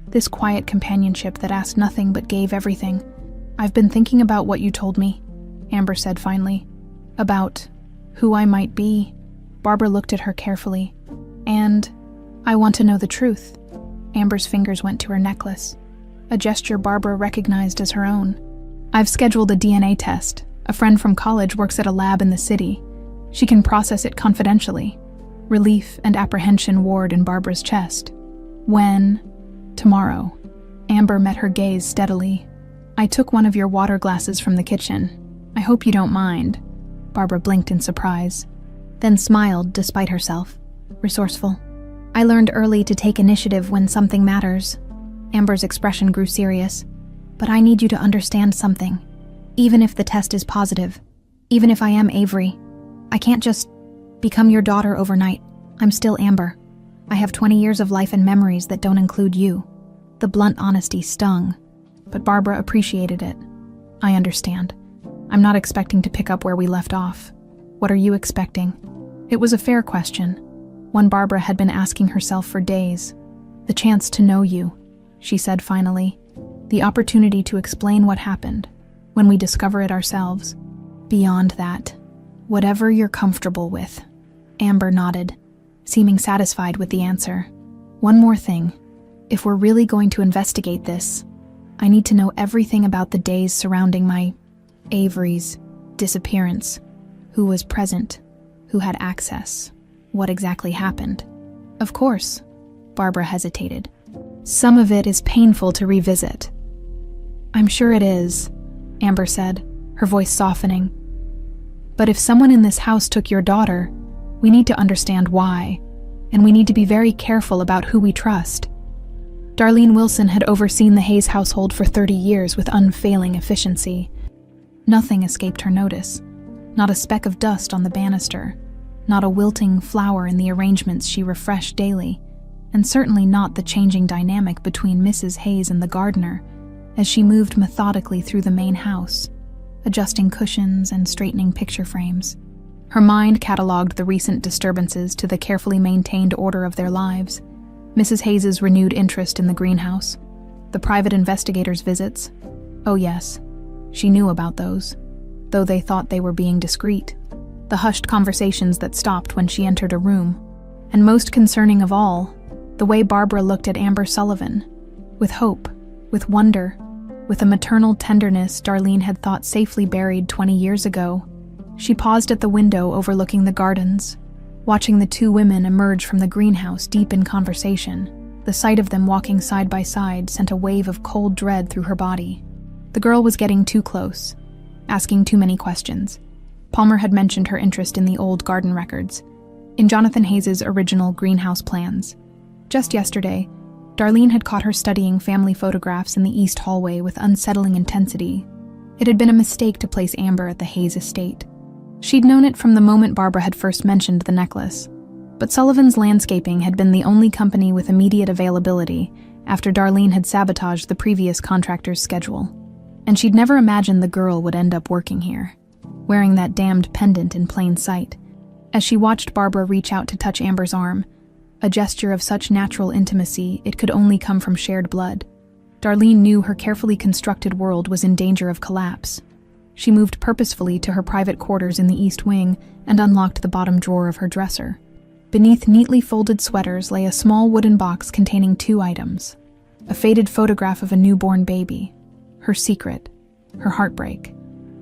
This quiet companionship that asked nothing but gave everything. I've been thinking about what you told me, Amber said finally. About who I might be. Barbara looked at her carefully. And I want to know the truth. Amber's fingers went to her necklace, a gesture Barbara recognized as her own. I've scheduled a DNA test. A friend from college works at a lab in the city. She can process it confidentially. Relief and apprehension warred in Barbara's chest. When? Tomorrow. Amber met her gaze steadily. I took one of your water glasses from the kitchen. I hope you don't mind. Barbara blinked in surprise, then smiled despite herself. Resourceful. I learned early to take initiative when something matters. Amber's expression grew serious. But I need you to understand something. Even if the test is positive, even if I am Avery, I can't just become your daughter overnight. I'm still Amber. I have 20 years of life and memories that don't include you. The blunt honesty stung, but Barbara appreciated it. I understand. I'm not expecting to pick up where we left off. What are you expecting? It was a fair question, one Barbara had been asking herself for days. The chance to know you, she said finally. The opportunity to explain what happened, when we discover it ourselves. Beyond that, whatever you're comfortable with. Amber nodded, seeming satisfied with the answer. One more thing. If we're really going to investigate this, I need to know everything about the days surrounding my Avery's disappearance. Who was present? Who had access? What exactly happened? Of course, Barbara hesitated. Some of it is painful to revisit. I'm sure it is, Amber said, her voice softening. But if someone in this house took your daughter, we need to understand why, and we need to be very careful about who we trust. Darlene Wilson had overseen the Hayes household for 30 years with unfailing efficiency. Nothing escaped her notice. Not a speck of dust on the banister, not a wilting flower in the arrangements she refreshed daily, and certainly not the changing dynamic between Mrs. Hayes and the gardener as she moved methodically through the main house, adjusting cushions and straightening picture frames. Her mind cataloged the recent disturbances to the carefully maintained order of their lives. Mrs. Hayes's renewed interest in the greenhouse, the private investigators' visits. Oh yes, she knew about those, though they thought they were being discreet. the hushed conversations that stopped when she entered a room, and most concerning of all, the way Barbara looked at Amber Sullivan. With hope, with wonder, with a maternal tenderness Darlene had thought safely buried 20 years ago. She paused at the window overlooking the gardens, watching the two women emerge from the greenhouse deep in conversation. The sight of them walking side by side sent a wave of cold dread through her body. The girl was getting too close, asking too many questions. Palmer had mentioned her interest in the old garden records, in Jonathan Hayes's original greenhouse plans. Just yesterday, Darlene had caught her studying family photographs in the east hallway with unsettling intensity. It had been a mistake to place Amber at the Hayes estate. She'd known it from the moment Barbara had first mentioned the necklace. But Sullivan's Landscaping had been the only company with immediate availability after Darlene had sabotaged the previous contractor's schedule. And she'd never imagined the girl would end up working here, wearing that damned pendant in plain sight. As she watched Barbara reach out to touch Amber's arm, a gesture of such natural intimacy it could only come from shared blood, Darlene knew her carefully constructed world was in danger of collapse. She moved purposefully to her private quarters in the east wing and unlocked the bottom drawer of her dresser. Beneath neatly folded sweaters lay a small wooden box containing 2 items: a faded photograph of a newborn baby, her secret, her heartbreak,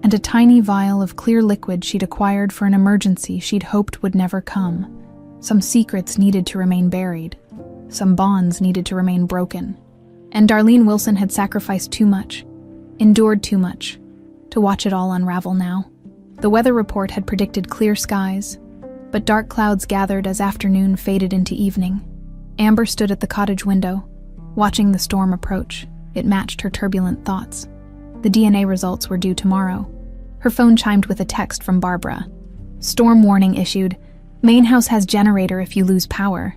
and a tiny vial of clear liquid she'd acquired for an emergency she'd hoped would never come. Some secrets needed to remain buried. Some bonds needed to remain broken. And Darlene Wilson had sacrificed too much, endured too much, to watch it all unravel now. The weather report had predicted clear skies, but dark clouds gathered as afternoon faded into evening. Amber stood at the cottage window, watching the storm approach. It matched her turbulent thoughts. The DNA results were due tomorrow. Her phone chimed with a text from Barbara. "Storm warning issued. Main house has generator if you lose power."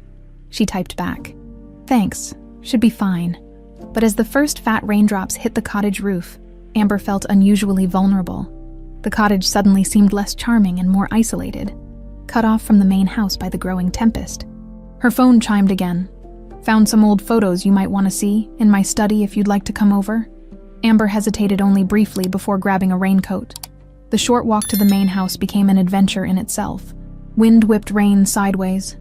She typed back, "Thanks, should be fine." But as the first fat raindrops hit the cottage roof, Amber felt unusually vulnerable. The cottage suddenly seemed less charming and more isolated, cut off from the main house by the growing tempest. Her phone chimed again. "Found some old photos you might want to see in my study if you'd like to come over." Amber hesitated only briefly before grabbing a raincoat. The short walk to the main house became an adventure in itself. Wind whipped rain sideways,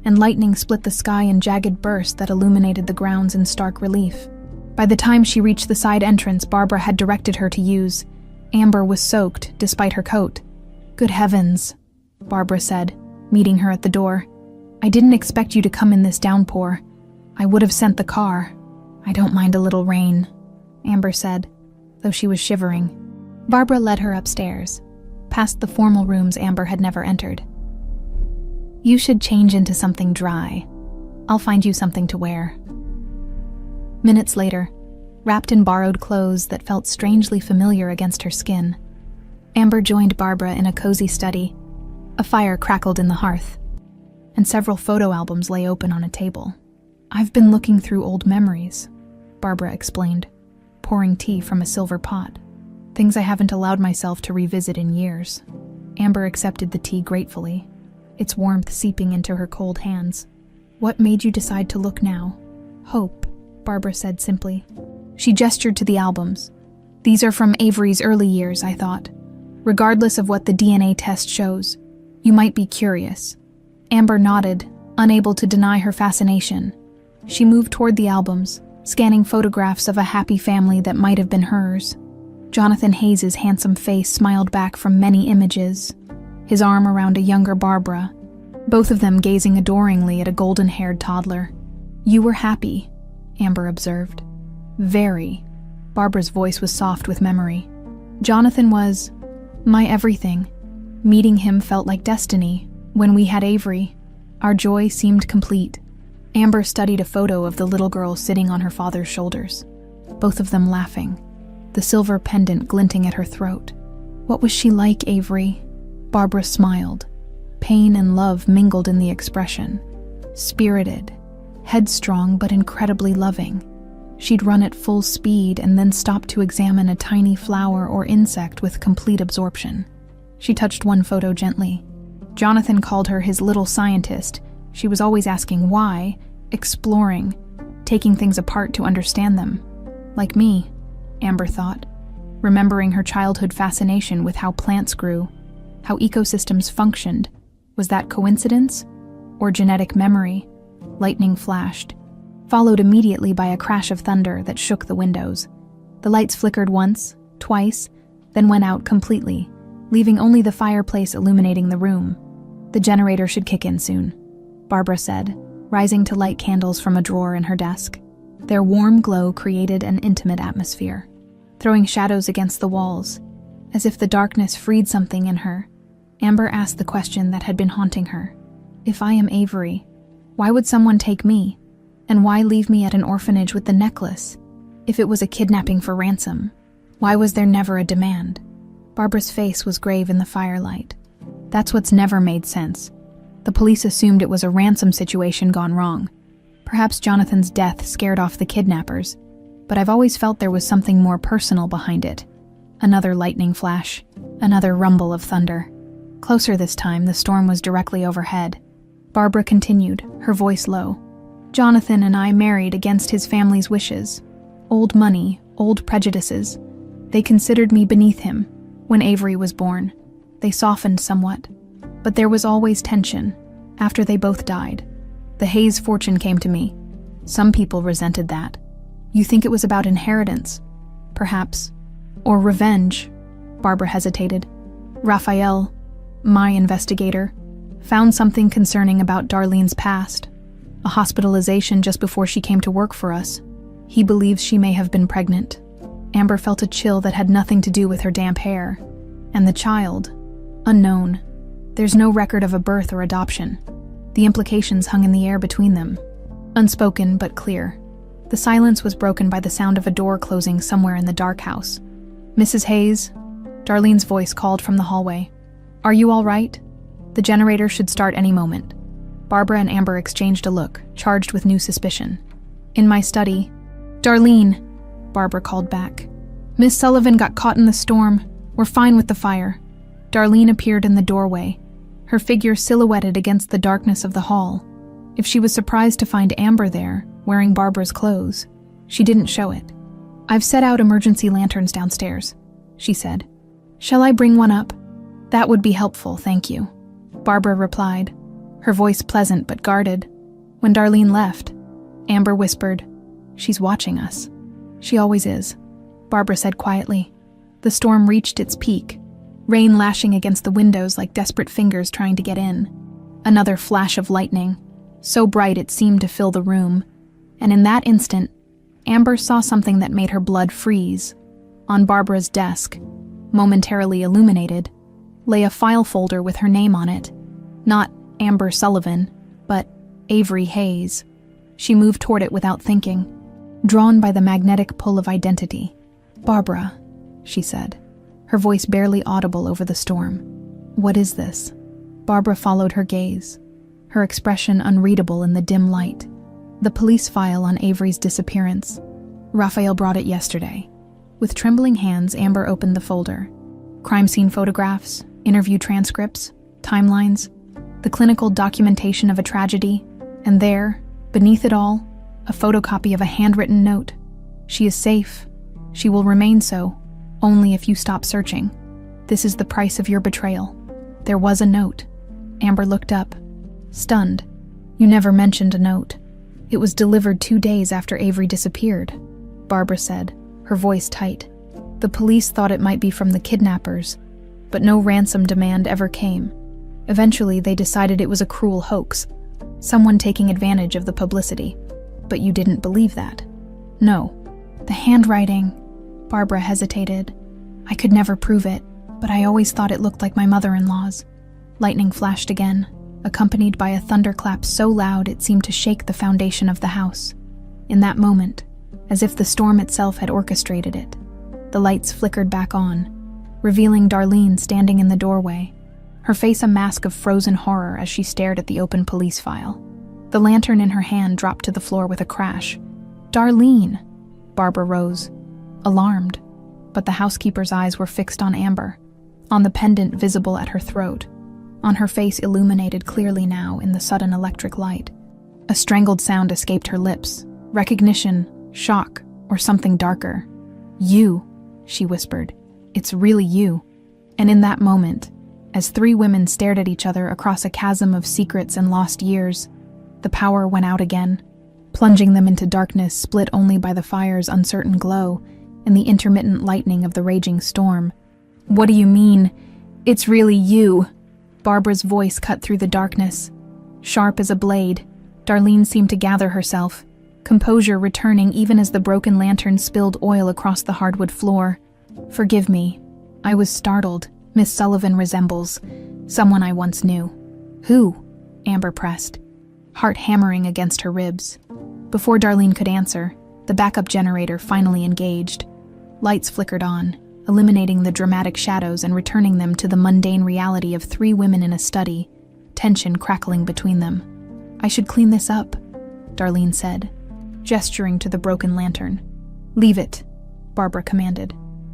and lightning split the sky in jagged bursts that illuminated the grounds in stark relief. By the time she reached the side entrance Barbara had directed her to use, Amber was soaked despite her coat. "Good heavens," Barbara said, meeting her at the door. "I didn't expect you to come in this downpour. I would have sent the car." "I don't mind a little rain," Amber said, though she was shivering. Barbara led her upstairs, past the formal rooms Amber had never entered. "You should change into something dry. I'll find you something to wear." Minutes later, wrapped in borrowed clothes that felt strangely familiar against her skin, Amber joined Barbara in a cozy study. A fire crackled in the hearth, and several photo albums lay open on a table. "I've been looking through old memories," Barbara explained, pouring tea from a silver pot. "Things I haven't allowed myself to revisit in years." Amber accepted the tea gratefully, its warmth seeping into her cold hands. "What made you decide to look now?" "Hope," Barbara said simply. She gestured to the albums. "These are from Avery's early years, I thought. Regardless of what the DNA test shows, you might be curious." Amber nodded, unable to deny her fascination. She moved toward the albums, scanning photographs of a happy family that might have been hers. Jonathan Hayes's handsome face smiled back from many images, his arm around a younger Barbara, both of them gazing adoringly at a golden-haired toddler. "You were happy," Amber observed. "Very." Barbara's voice was soft with memory. "Jonathan was my everything. Meeting him felt like destiny. When we had Avery, our joy seemed complete." Amber studied a photo of the little girl sitting on her father's shoulders, both of them laughing, the silver pendant glinting at her throat. "What was she like, Avery?" Barbara smiled. Pain and love mingled in the expression. Spirited, headstrong but incredibly loving. She'd run at full speed and then stop to examine a tiny flower or insect with complete absorption. She touched one photo gently. Jonathan called her his little scientist. She was always asking why, exploring, taking things apart to understand them. Like me, Amber thought, remembering her childhood fascination with how plants grew. how ecosystems functioned. Was that coincidence? Or genetic memory? Lightning flashed, followed immediately by a crash of thunder that shook the windows. The lights flickered once, twice, then went out completely, leaving only the fireplace illuminating the room. The generator should kick in soon, Barbara said, rising to light candles from a drawer in her desk. Their warm glow created an intimate atmosphere, throwing shadows against the walls. As if the darkness freed something in her, Amber asked the question that had been haunting her. If I am Avery, why would someone take me? And why leave me at an orphanage with the necklace? If it was a kidnapping for ransom, why was there never a demand? Barbara's face was grave in the firelight. That's what's never made sense. The police assumed it was a ransom situation gone wrong. Perhaps Jonathan's death scared off the kidnappers, but I've always felt there was something more personal behind it. Another lightning flash, another rumble of thunder. Closer this time, the storm was directly overhead. Barbara continued, her voice low. Jonathan and I married against his family's wishes. Old money, old prejudices. They considered me beneath him. When Avery was born, they softened somewhat. But there was always tension. After they both died, the Hayes fortune came to me. Some people resented that. You think it was about inheritance? Perhaps. Or revenge? Barbara hesitated. Raphael, my investigator, found something concerning about Darlene's past. A hospitalization just before she came to work for us. He believes she may have been pregnant. Amber felt a chill that had nothing to do with her damp hair. And the child? Unknown. There's no record of a birth or adoption. The implications hung in the air between them. Unspoken but clear. The silence was broken by the sound of a door closing somewhere in the dark house. Mrs. Hayes? Darlene's voice called from the hallway. Are you all right? The generator should start any moment. Barbara and Amber exchanged a look, charged with new suspicion. In my study. Darlene, Barbara called back. Miss Sullivan got caught in the storm. We're fine with the fire. Darlene appeared in the doorway, her figure silhouetted against the darkness of the hall. If she was surprised to find Amber there, wearing Barbara's clothes, she didn't show it. I've set out emergency lanterns downstairs, she said. Shall I bring one up? That would be helpful, thank you. Barbara replied, her voice pleasant but guarded. When Darlene left, Amber whispered, She's watching us. She always is, Barbara said quietly. The storm reached its peak, rain lashing against the windows like desperate fingers trying to get in. Another flash of lightning, so bright it seemed to fill the room. And in that instant, Amber saw something that made her blood freeze. On Barbara's desk, momentarily illuminated, lay a file folder with her name on it. Not Amber Sullivan, but Avery Hayes. She moved toward it without thinking, drawn by the magnetic pull of identity. Barbara, she said, her voice barely audible over the storm. What is this? Barbara followed her gaze, her expression unreadable in the dim light. The police file on Avery's disappearance. Raphael brought it yesterday. With trembling hands, Amber opened the folder. Crime scene photographs, interview transcripts, timelines, the clinical documentation of a tragedy, and there, beneath it all, a photocopy of a handwritten note. She is safe. She will remain so, only if you stop searching. This is the price of your betrayal. There was a note. Amber looked up, stunned. You never mentioned a note. It was delivered 2 days after Avery disappeared, Barbara said, her voice tight. The police thought it might be from the kidnappers, but no ransom demand ever came. Eventually, they decided it was a cruel hoax, someone taking advantage of the publicity. But you didn't believe that. No. The handwriting, Barbara hesitated. I could never prove it, but I always thought it looked like my mother-in-law's. Lightning flashed again, accompanied by a thunderclap so loud it seemed to shake the foundation of the house. In that moment, as if the storm itself had orchestrated it, the lights flickered back on, revealing Darlene standing in the doorway, her face a mask of frozen horror as she stared at the open police file. The lantern in her hand dropped to the floor with a crash. Darlene! Barbara rose, alarmed, but the housekeeper's eyes were fixed on Amber, on the pendant visible at her throat, on her face illuminated clearly now in the sudden electric light. A strangled sound escaped her lips, recognition, shock, or something darker. You, she whispered. It's really you. And in that moment, As three women stared at each other across a chasm of secrets and lost years, the power went out again, plunging them into darkness split only by the fire's uncertain glow and the intermittent lightning of the raging storm. "What do you mean? It's really you?" Barbara's voice cut through the darkness. Sharp as a blade, Darlene seemed to gather herself, composure returning even as the broken lantern spilled oil across the hardwood floor. "Forgive me. I was startled. Miss Sullivan resembles someone I once knew." "Who?" Amber pressed, heart hammering against her ribs. Before Darlene could answer, the backup generator finally engaged. Lights flickered on, eliminating the dramatic shadows and returning them to the mundane reality of three women in a study, tension crackling between them. "I should clean this up," Darlene said, gesturing to the broken lantern. "Leave it," Barbara commanded,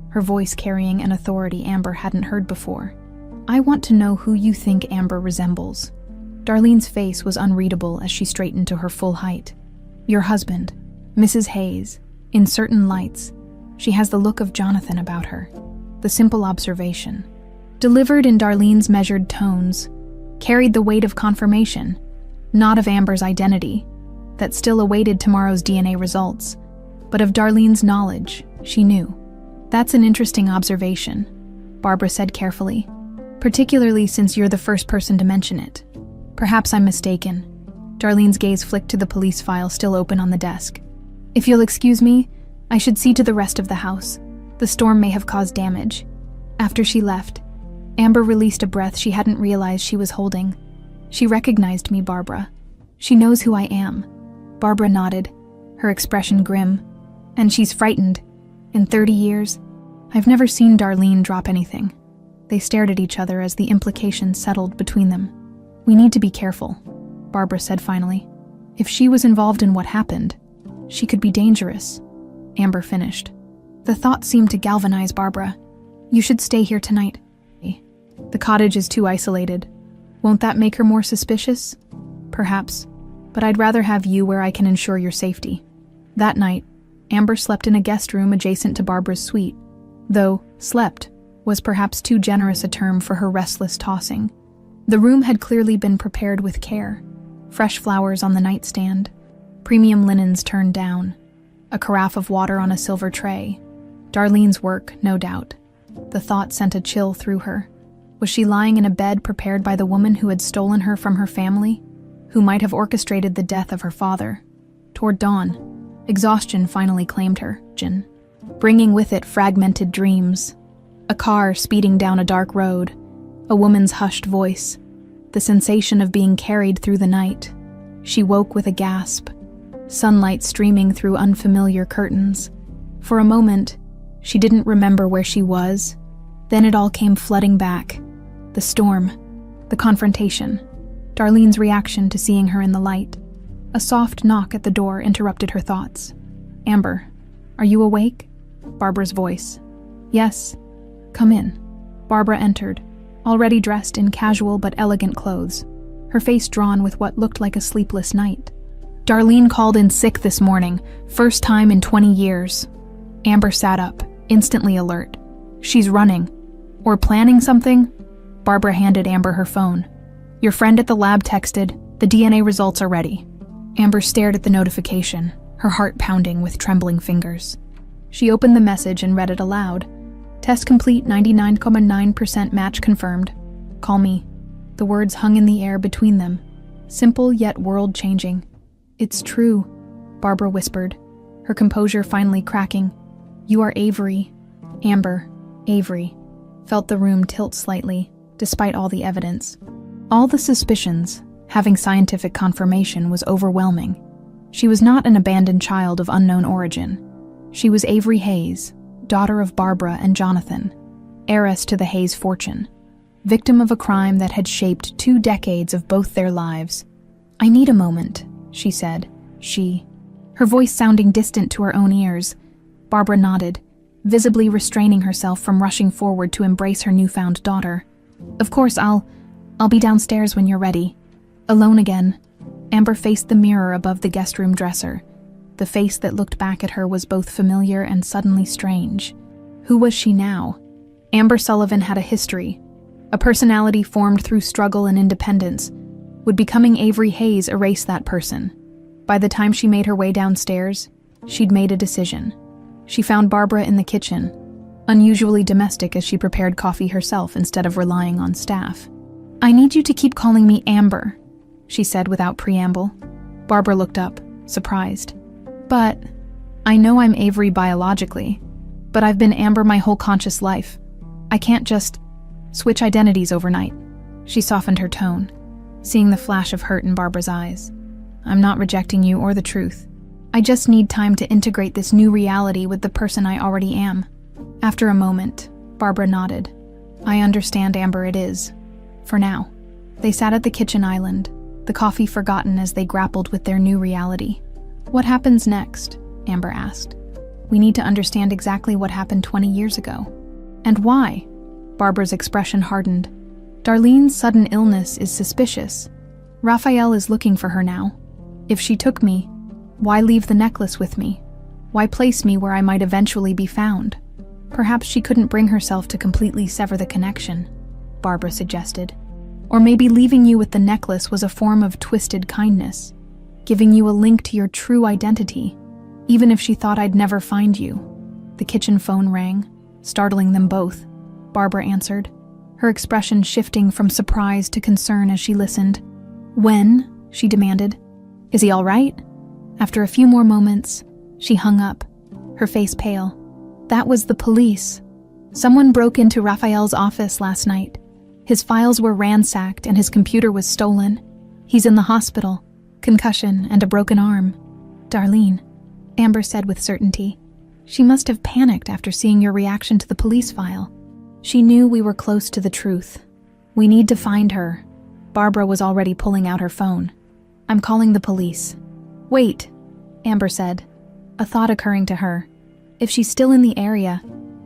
her voice carrying an authority Amber hadn't heard before. "I want to know who you think Amber resembles." Darlene's face was unreadable as she straightened to her full height. "Your husband, Mrs. Hayes. In certain lights, she has the look of Jonathan about her." The simple observation, delivered in Darlene's measured tones, carried the weight of confirmation, not of Amber's identity, that still awaited tomorrow's DNA results, but of Darlene's knowledge. She knew. "That's an interesting observation," Barbara said carefully, "particularly since you're the first person to mention it. Perhaps I'm mistaken." Darlene's gaze flicked to the police file still open on the desk. "If you'll excuse me, I should see to the rest of the house. The storm may have caused damage." After she left, Amber released a breath she hadn't realized she was holding. "She recognized me, Barbara. She knows who I am." Barbara nodded, her expression grim. "And she's frightened. In 30 years, I've never seen Darlene drop anything." They stared at each other as the implications settled between them. "We need to be careful," Barbara said finally. "If she was involved in what happened, she could be dangerous." Amber finished. The thought seemed to galvanize Barbara. "You should stay here tonight." "The cottage is too isolated. Won't that make her more suspicious?" "Perhaps, but I'd rather have you where I can ensure your safety." That night, Amber slept in a guest room adjacent to Barbara's suite, though slept was perhaps too generous a term for her restless tossing. The room had clearly been prepared with care. Fresh flowers on the nightstand, premium linens turned down, a carafe of water on a silver tray. Darlene's work, no doubt. The thought sent a chill through her. Was she lying in a bed prepared by the woman who had stolen her from her family, who might have orchestrated the death of her father? Toward dawn, exhaustion finally claimed her, bringing with it fragmented dreams. A car speeding down a dark road, a woman's hushed voice, the sensation of being carried through the night. She woke with a gasp, sunlight streaming through unfamiliar curtains. For a moment, she didn't remember where she was. Then it all came flooding back. The storm, the confrontation, Darlene's reaction to seeing her in the light. A soft knock at the door interrupted her thoughts. "Amber, are you awake?" Barbara's voice. "Yes. Come in." Barbara entered, already dressed in casual but elegant clothes, her face drawn with what looked like a sleepless night. "Darlene called in sick this morning, first time in 20 years. Amber sat up, instantly alert. "She's running. Or planning something?" Barbara handed Amber her phone. "Your friend at the lab texted, the DNA results are ready." Amber stared at the notification, her heart pounding with trembling fingers. She opened the message and read it aloud. "Test complete, 99.9% match confirmed. Call me." The words hung in the air between them, simple yet world-changing. "It's true," Barbara whispered, her composure finally cracking. "You are Avery." Amber, Avery, felt the room tilt slightly, despite all the evidence. All the suspicions, having scientific confirmation, was overwhelming. She was not an abandoned child of unknown origin. She was Avery Hayes, daughter of Barbara and Jonathan, heiress to the Hayes fortune, victim of a crime that had shaped 2 decades of both their lives. "I need a moment," she said. Her voice sounding distant to her own ears. Barbara nodded, visibly restraining herself from rushing forward to embrace her newfound daughter. "Of course, I'll be downstairs when you're ready." Alone again, Amber faced the mirror above the guest room dresser. The face that looked back at her was both familiar and suddenly strange. Who was she now? Amber Sullivan had a history, A personality formed through struggle and independence. Would becoming Avery Hayes erase that person? By the time she made her way downstairs, she'd made a decision. She found Barbara in the kitchen, unusually domestic as she prepared coffee herself instead of relying on staff. "I need you to keep calling me Amber," she said without preamble. Barbara looked up, surprised. "But I know I'm Avery biologically, but I've been Amber my whole conscious life. I can't just switch identities overnight." She softened her tone, seeing the flash of hurt in Barbara's eyes. "I'm not rejecting you or the truth. I just need time to integrate this new reality with the person I already am." After a moment, Barbara nodded. "I understand, Amber, it is. For now." They sat at the kitchen island, the coffee forgotten as they grappled with their new reality. "What happens next?" Amber asked. "We need to understand exactly what happened 20 years ago." "And why?" Barbara's expression hardened. "Darlene's sudden illness is suspicious. Raphael is looking for her now. If she took me, why leave the necklace with me? Why place me where I might eventually be found? Perhaps she couldn't bring herself to completely sever the connection," Barbara suggested. "Or maybe leaving you with the necklace was a form of twisted kindness, giving you a link to your true identity, even if she thought I'd never find you." The kitchen phone rang, startling them both. Barbara answered, her expression shifting from surprise to concern as she listened. "When?" she demanded. "Is he all right?" After a few more moments, she hung up, her face pale. "That was the police. Someone broke into Raphael's office last night. His files were ransacked and his computer was stolen. He's in the hospital, concussion and a broken arm." "Darlene," Amber said with certainty. "She must have panicked after seeing your reaction to the police file. She knew we were close to the truth. We need to find her." Barbara was already pulling out her phone. "I'm calling the police." "Wait," Amber said, a thought occurring to her. "If she's still in the area,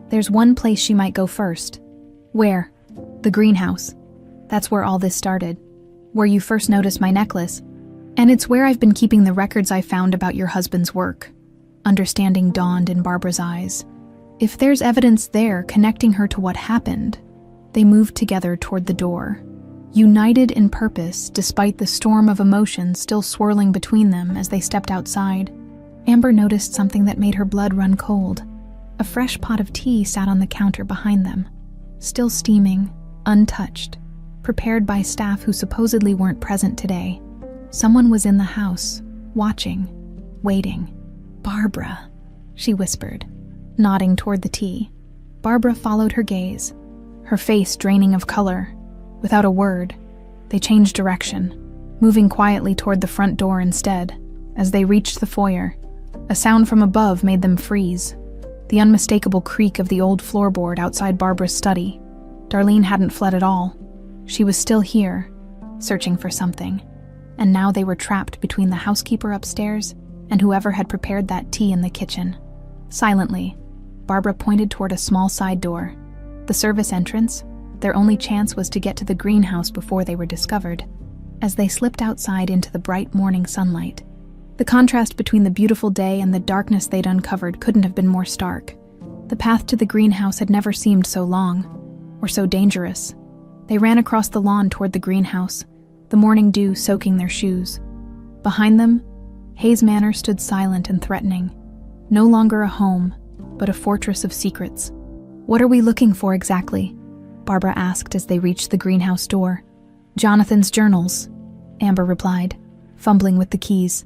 there's one place she might go first." "Where?" "The greenhouse. That's where all this started. Where you first noticed my necklace. And it's where I've been keeping the records I found about your husband's work." Understanding dawned in Barbara's eyes. If there's evidence there connecting her to what happened, they moved together toward the door, united in purpose despite the storm of emotions still swirling between them as they stepped outside. Amber noticed something that made her blood run cold. A fresh pot of tea sat on the counter behind them, still steaming, untouched, prepared by staff who supposedly weren't present today. Someone was in the house, watching, waiting. "Barbara," she whispered, nodding toward the tea. Barbara followed her gaze, her face draining of color. Without a word, they changed direction, moving quietly toward the front door instead. As they reached the foyer, a sound from above made them freeze. The unmistakable creak of the old floorboard outside Barbara's study. Darlene hadn't fled at all. She was still here, searching for something. And now they were trapped between the housekeeper upstairs and whoever had prepared that tea in the kitchen. Silently, Barbara pointed toward a small side door. The service entrance. Their only chance was to get to the greenhouse before they were discovered. As they slipped outside into the bright morning sunlight, the contrast between the beautiful day and the darkness they'd uncovered couldn't have been more stark. The path to the greenhouse had never seemed so long, or so dangerous. They ran across the lawn toward the greenhouse, the morning dew soaking their shoes. Behind them, Hayes Manor stood silent and threatening. No longer a home, but a fortress of secrets. "What are we looking for exactly?" Barbara asked as they reached the greenhouse door. "Jonathan's journals," Amber replied, fumbling with the keys.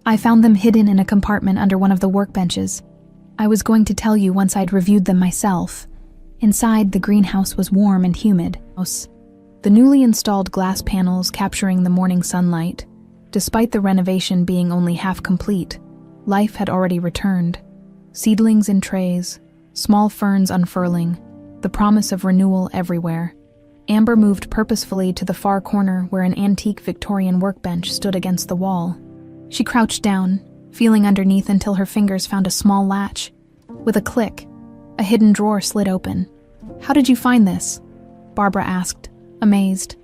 "I found them hidden in a compartment under one of the workbenches. I was going to tell you once I'd reviewed them myself." Inside, the greenhouse was warm and humid. The newly installed glass panels capturing the morning sunlight. Despite the renovation being only half complete, life had already returned. Seedlings in trays, small ferns unfurling, the promise of renewal everywhere. Amber moved purposefully to the far corner where an antique Victorian workbench stood against the wall. She crouched down, feeling underneath until her fingers found a small latch. With a click, a hidden drawer slid open. "How did you find this?" Barbara asked, amazed.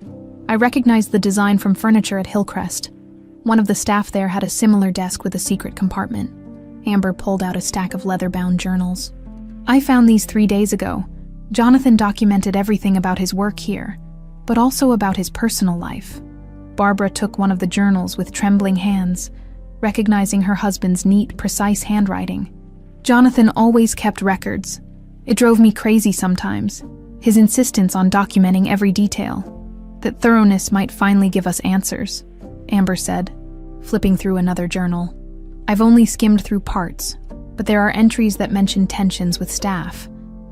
"I recognized the design from furniture at Hillcrest. One of the staff there had a similar desk with a secret compartment." Amber pulled out a stack of leather-bound journals. "I found these 3 days ago. Jonathan documented everything about his work here, but also about his personal life. Barbara took one of the journals with trembling hands, recognizing her husband's neat, precise handwriting. Jonathan always kept records. It drove me crazy sometimes, his insistence on documenting every detail. That thoroughness might finally give us answers, Amber said, flipping through another journal. I've only skimmed through parts, but there are entries that mention tensions with staff,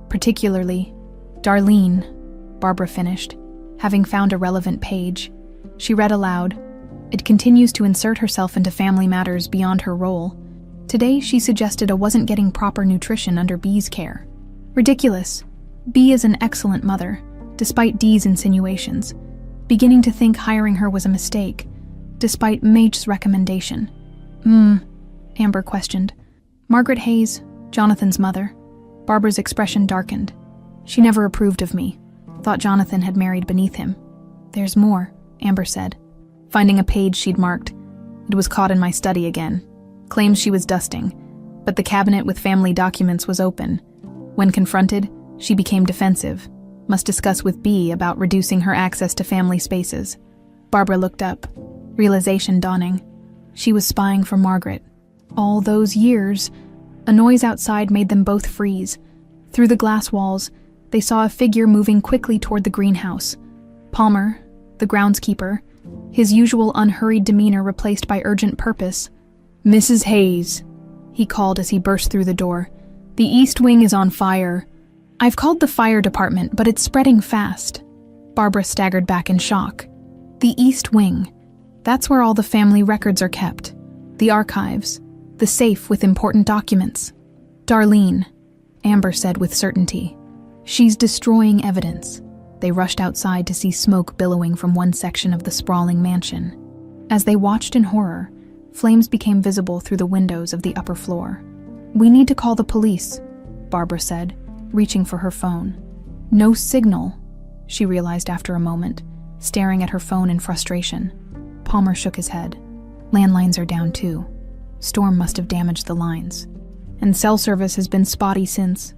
particularly Darlene, Barbara finished, having found a relevant page. She read aloud. It continues to insert herself into family matters beyond her role. Today, she suggested A wasn't getting proper nutrition under B's care. Ridiculous. B is an excellent mother, despite D's insinuations. Beginning to think hiring her was a mistake, despite Maich's recommendation. Amber questioned. Margaret Hayes, Jonathan's mother. Barbara's expression darkened. She never approved of me. Thought Jonathan had married beneath him. There's more, Amber said, finding a page she'd marked. It was caught in my study again. Claims she was dusting, but the cabinet with family documents was open. When confronted, she became defensive. Must discuss with B about reducing her access to family spaces. Barbara looked up, realization dawning. She was spying for Margaret. All those years. A noise outside made them both freeze. Through the glass walls, they saw a figure moving quickly toward the greenhouse. Palmer, the groundskeeper, his usual unhurried demeanor replaced by urgent purpose. Mrs. Hayes, he called as he burst through the door. The East Wing is on fire. I've called the fire department, but it's spreading fast. Barbara staggered back in shock. The East Wing. That's where all the family records are kept. The archives. The safe with important documents. Darlene, Amber said with certainty. She's destroying evidence. They rushed outside to see smoke billowing from one section of the sprawling mansion. As they watched in horror, flames became visible through the windows of the upper floor. We need to call the police, Barbara said, reaching for her phone. No signal, she realized after a moment, staring at her phone in frustration. Palmer shook his head. Landlines are down too. Storm must have damaged the lines. And cell service has been spotty since.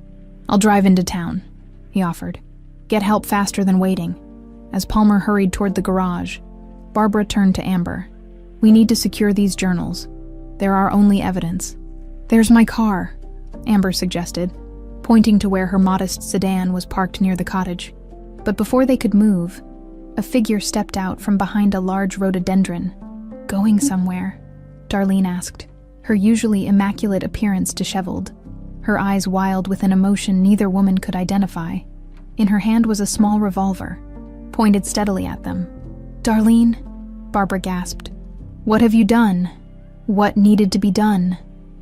I'll drive into town, he offered. Get help faster than waiting. As Palmer hurried toward the garage, Barbara turned to Amber. We need to secure these journals. They're our only evidence. There's my car, Amber suggested, pointing to where her modest sedan was parked near the cottage. But before they could move, a figure stepped out from behind a large rhododendron. Going somewhere? Darlene asked, her usually immaculate appearance disheveled, her eyes wild with an emotion neither woman could identify. In her hand was a small revolver, pointed steadily at them. Darlene, Barbara gasped. What have you done? What needed to be done?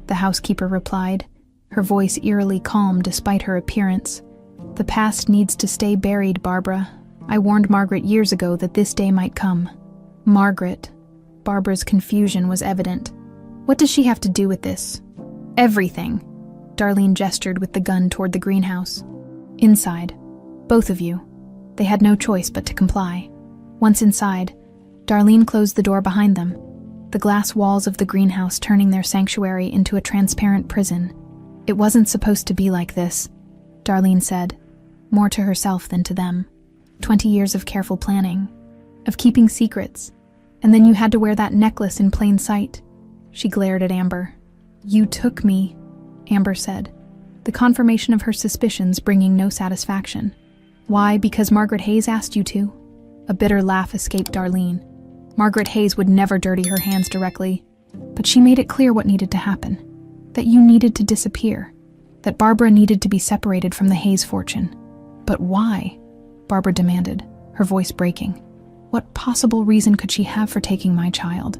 The housekeeper replied, her voice eerily calm despite her appearance. The past needs to stay buried, Barbara. I warned Margaret years ago that this day might come. Margaret. Barbara's confusion was evident. What does she have to do with this? Everything. Darlene gestured with the gun toward the greenhouse. Inside. Both of you. They had no choice but to comply. Once inside, Darlene closed the door behind them, the glass walls of the greenhouse turning their sanctuary into a transparent prison. It wasn't supposed to be like this, Darlene said, more to herself than to them. 20 years of careful planning, of keeping secrets, and then you had to wear that necklace in plain sight. She glared at Amber. You took me, Amber said, the confirmation of her suspicions bringing no satisfaction. Why, because Margaret Hayes asked you to? A bitter laugh escaped Darlene. Margaret Hayes would never dirty her hands directly, but she made it clear what needed to happen. That you needed to disappear. That Barbara needed to be separated from the Hayes fortune. But why? Barbara demanded, her voice breaking. What possible reason could she have for taking my child?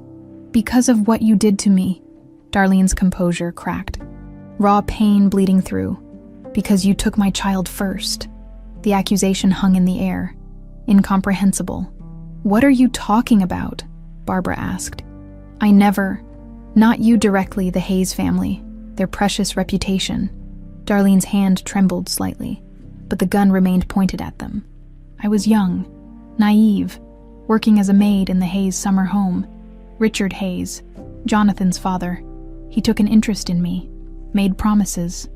Because of what you did to me. Darlene's composure cracked. Raw pain bleeding through. Because you took my child first. The accusation hung in the air. Incomprehensible. What are you talking about? Barbara asked. I never. Not you directly, the Hayes family. Their precious reputation. Darlene's hand trembled slightly, but the gun remained pointed at them. I was young, naive, working as a maid in the Hayes summer home. Richard Hayes, Jonathan's father. He took an interest in me, made promises.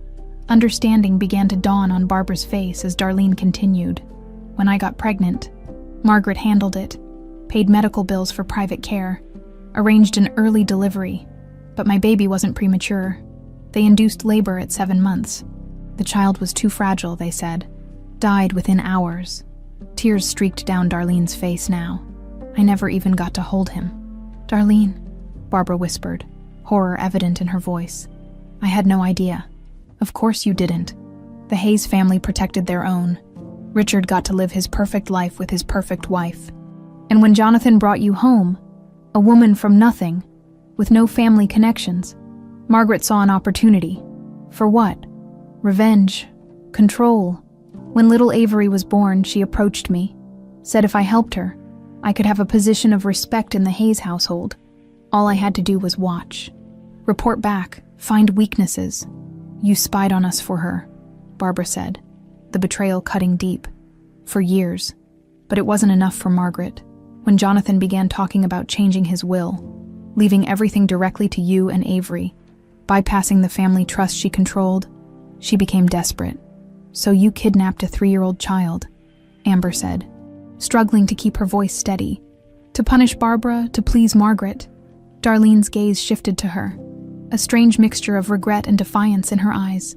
Understanding began to dawn on Barbara's face as Darlene continued. When I got pregnant, Margaret handled it, paid medical bills for private care, arranged an early delivery, but my baby wasn't premature. They induced labor at 7 months. The child was too fragile, they said. Died within hours. Tears streaked down Darlene's face now. I never even got to hold him. Darlene, Barbara whispered, horror evident in her voice. I had no idea. Of course you didn't. The Hayes family protected their own. Richard got to live his perfect life with his perfect wife. And when Jonathan brought you home, a woman from nothing, with no family connections, Margaret saw an opportunity. For what? Revenge. Control. When little Avery was born, she approached me, said if I helped her, I could have a position of respect in the Hayes household. All I had to do was watch. Report back, find weaknesses. You spied on us for her, Barbara said, the betrayal cutting deep. For years. But it wasn't enough for Margaret. When Jonathan began talking about changing his will, leaving everything directly to you and Avery, bypassing the family trust she controlled, she became desperate. So you kidnapped a 3-year-old child, Amber said, struggling to keep her voice steady. To punish Barbara, to please Margaret. Darlene's gaze shifted to her, a strange mixture of regret and defiance in her eyes.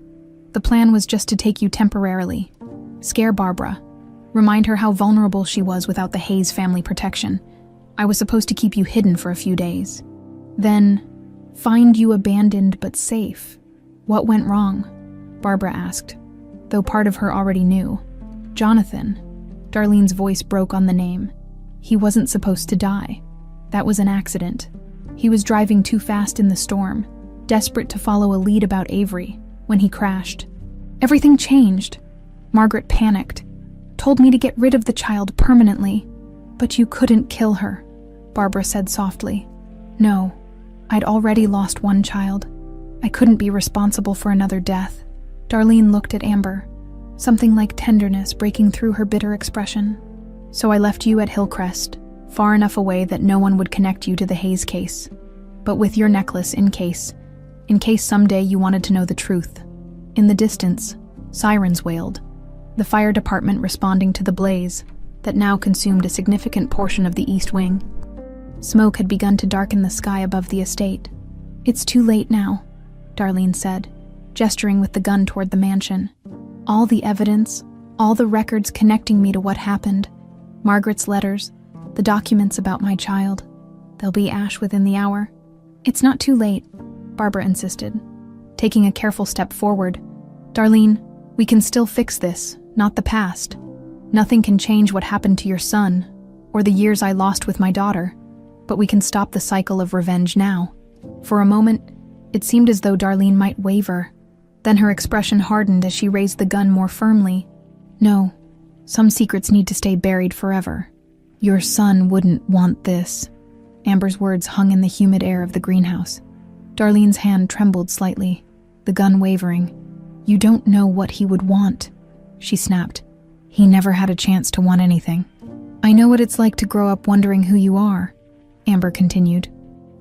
The plan was just to take you temporarily, scare Barbara, remind her how vulnerable she was without the Hayes family protection. I was supposed to keep you hidden for a few days. Then, find you abandoned but safe. What went wrong? Barbara asked, though part of her already knew. Jonathan. Darlene's voice broke on the name. He wasn't supposed to die. That was an accident. He was driving too fast in the storm, desperate to follow a lead about Avery, when he crashed. Everything changed. Margaret panicked, told me to get rid of the child permanently. But you couldn't kill her, Barbara said softly. No, I'd already lost one child. I couldn't be responsible for another death. Darlene looked at Amber, something like tenderness breaking through her bitter expression. So I left you at Hillcrest, far enough away that no one would connect you to the Hayes case. But with your necklace in case someday you wanted to know the truth. In the distance, sirens wailed, the fire department responding to the blaze that now consumed a significant portion of the east wing. Smoke had begun to darken the sky above the estate. It's too late now, Darlene said, gesturing with the gun toward the mansion. All the evidence, all the records connecting me to what happened, Margaret's letters, the documents about my child, they'll be ash within the hour. It's not too late, Barbara insisted, taking a careful step forward. Darlene, we can still fix this, not the past. Nothing can change what happened to your son, or the years I lost with my daughter, but we can stop the cycle of revenge now. For a moment, it seemed as though Darlene might waver. Then her expression hardened as she raised the gun more firmly. No, some secrets need to stay buried forever. Your son wouldn't want this. Amber's words hung in the humid air of the greenhouse. Darlene's hand trembled slightly, the gun wavering. You don't know what he would want, she snapped. He never had a chance to want anything. I know what it's like to grow up wondering who you are, Amber continued,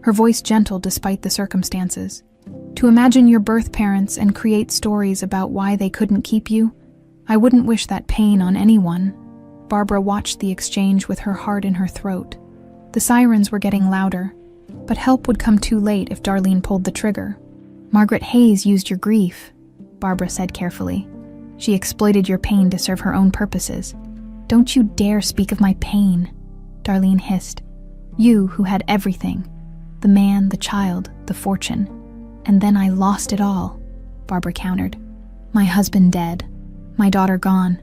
her voice gentle despite the circumstances. To imagine your birth parents and create stories about why they couldn't keep you, I wouldn't wish that pain on anyone. Barbara watched the exchange with her heart in her throat. The sirens were getting louder, but help would come too late if Darlene pulled the trigger. Margaret Hayes used your grief, Barbara said carefully. She exploited your pain to serve her own purposes. Don't you dare speak of my pain, Darlene hissed. You who had everything, the man, the child, the fortune. And then I lost it all, Barbara countered. My husband dead, my daughter gone.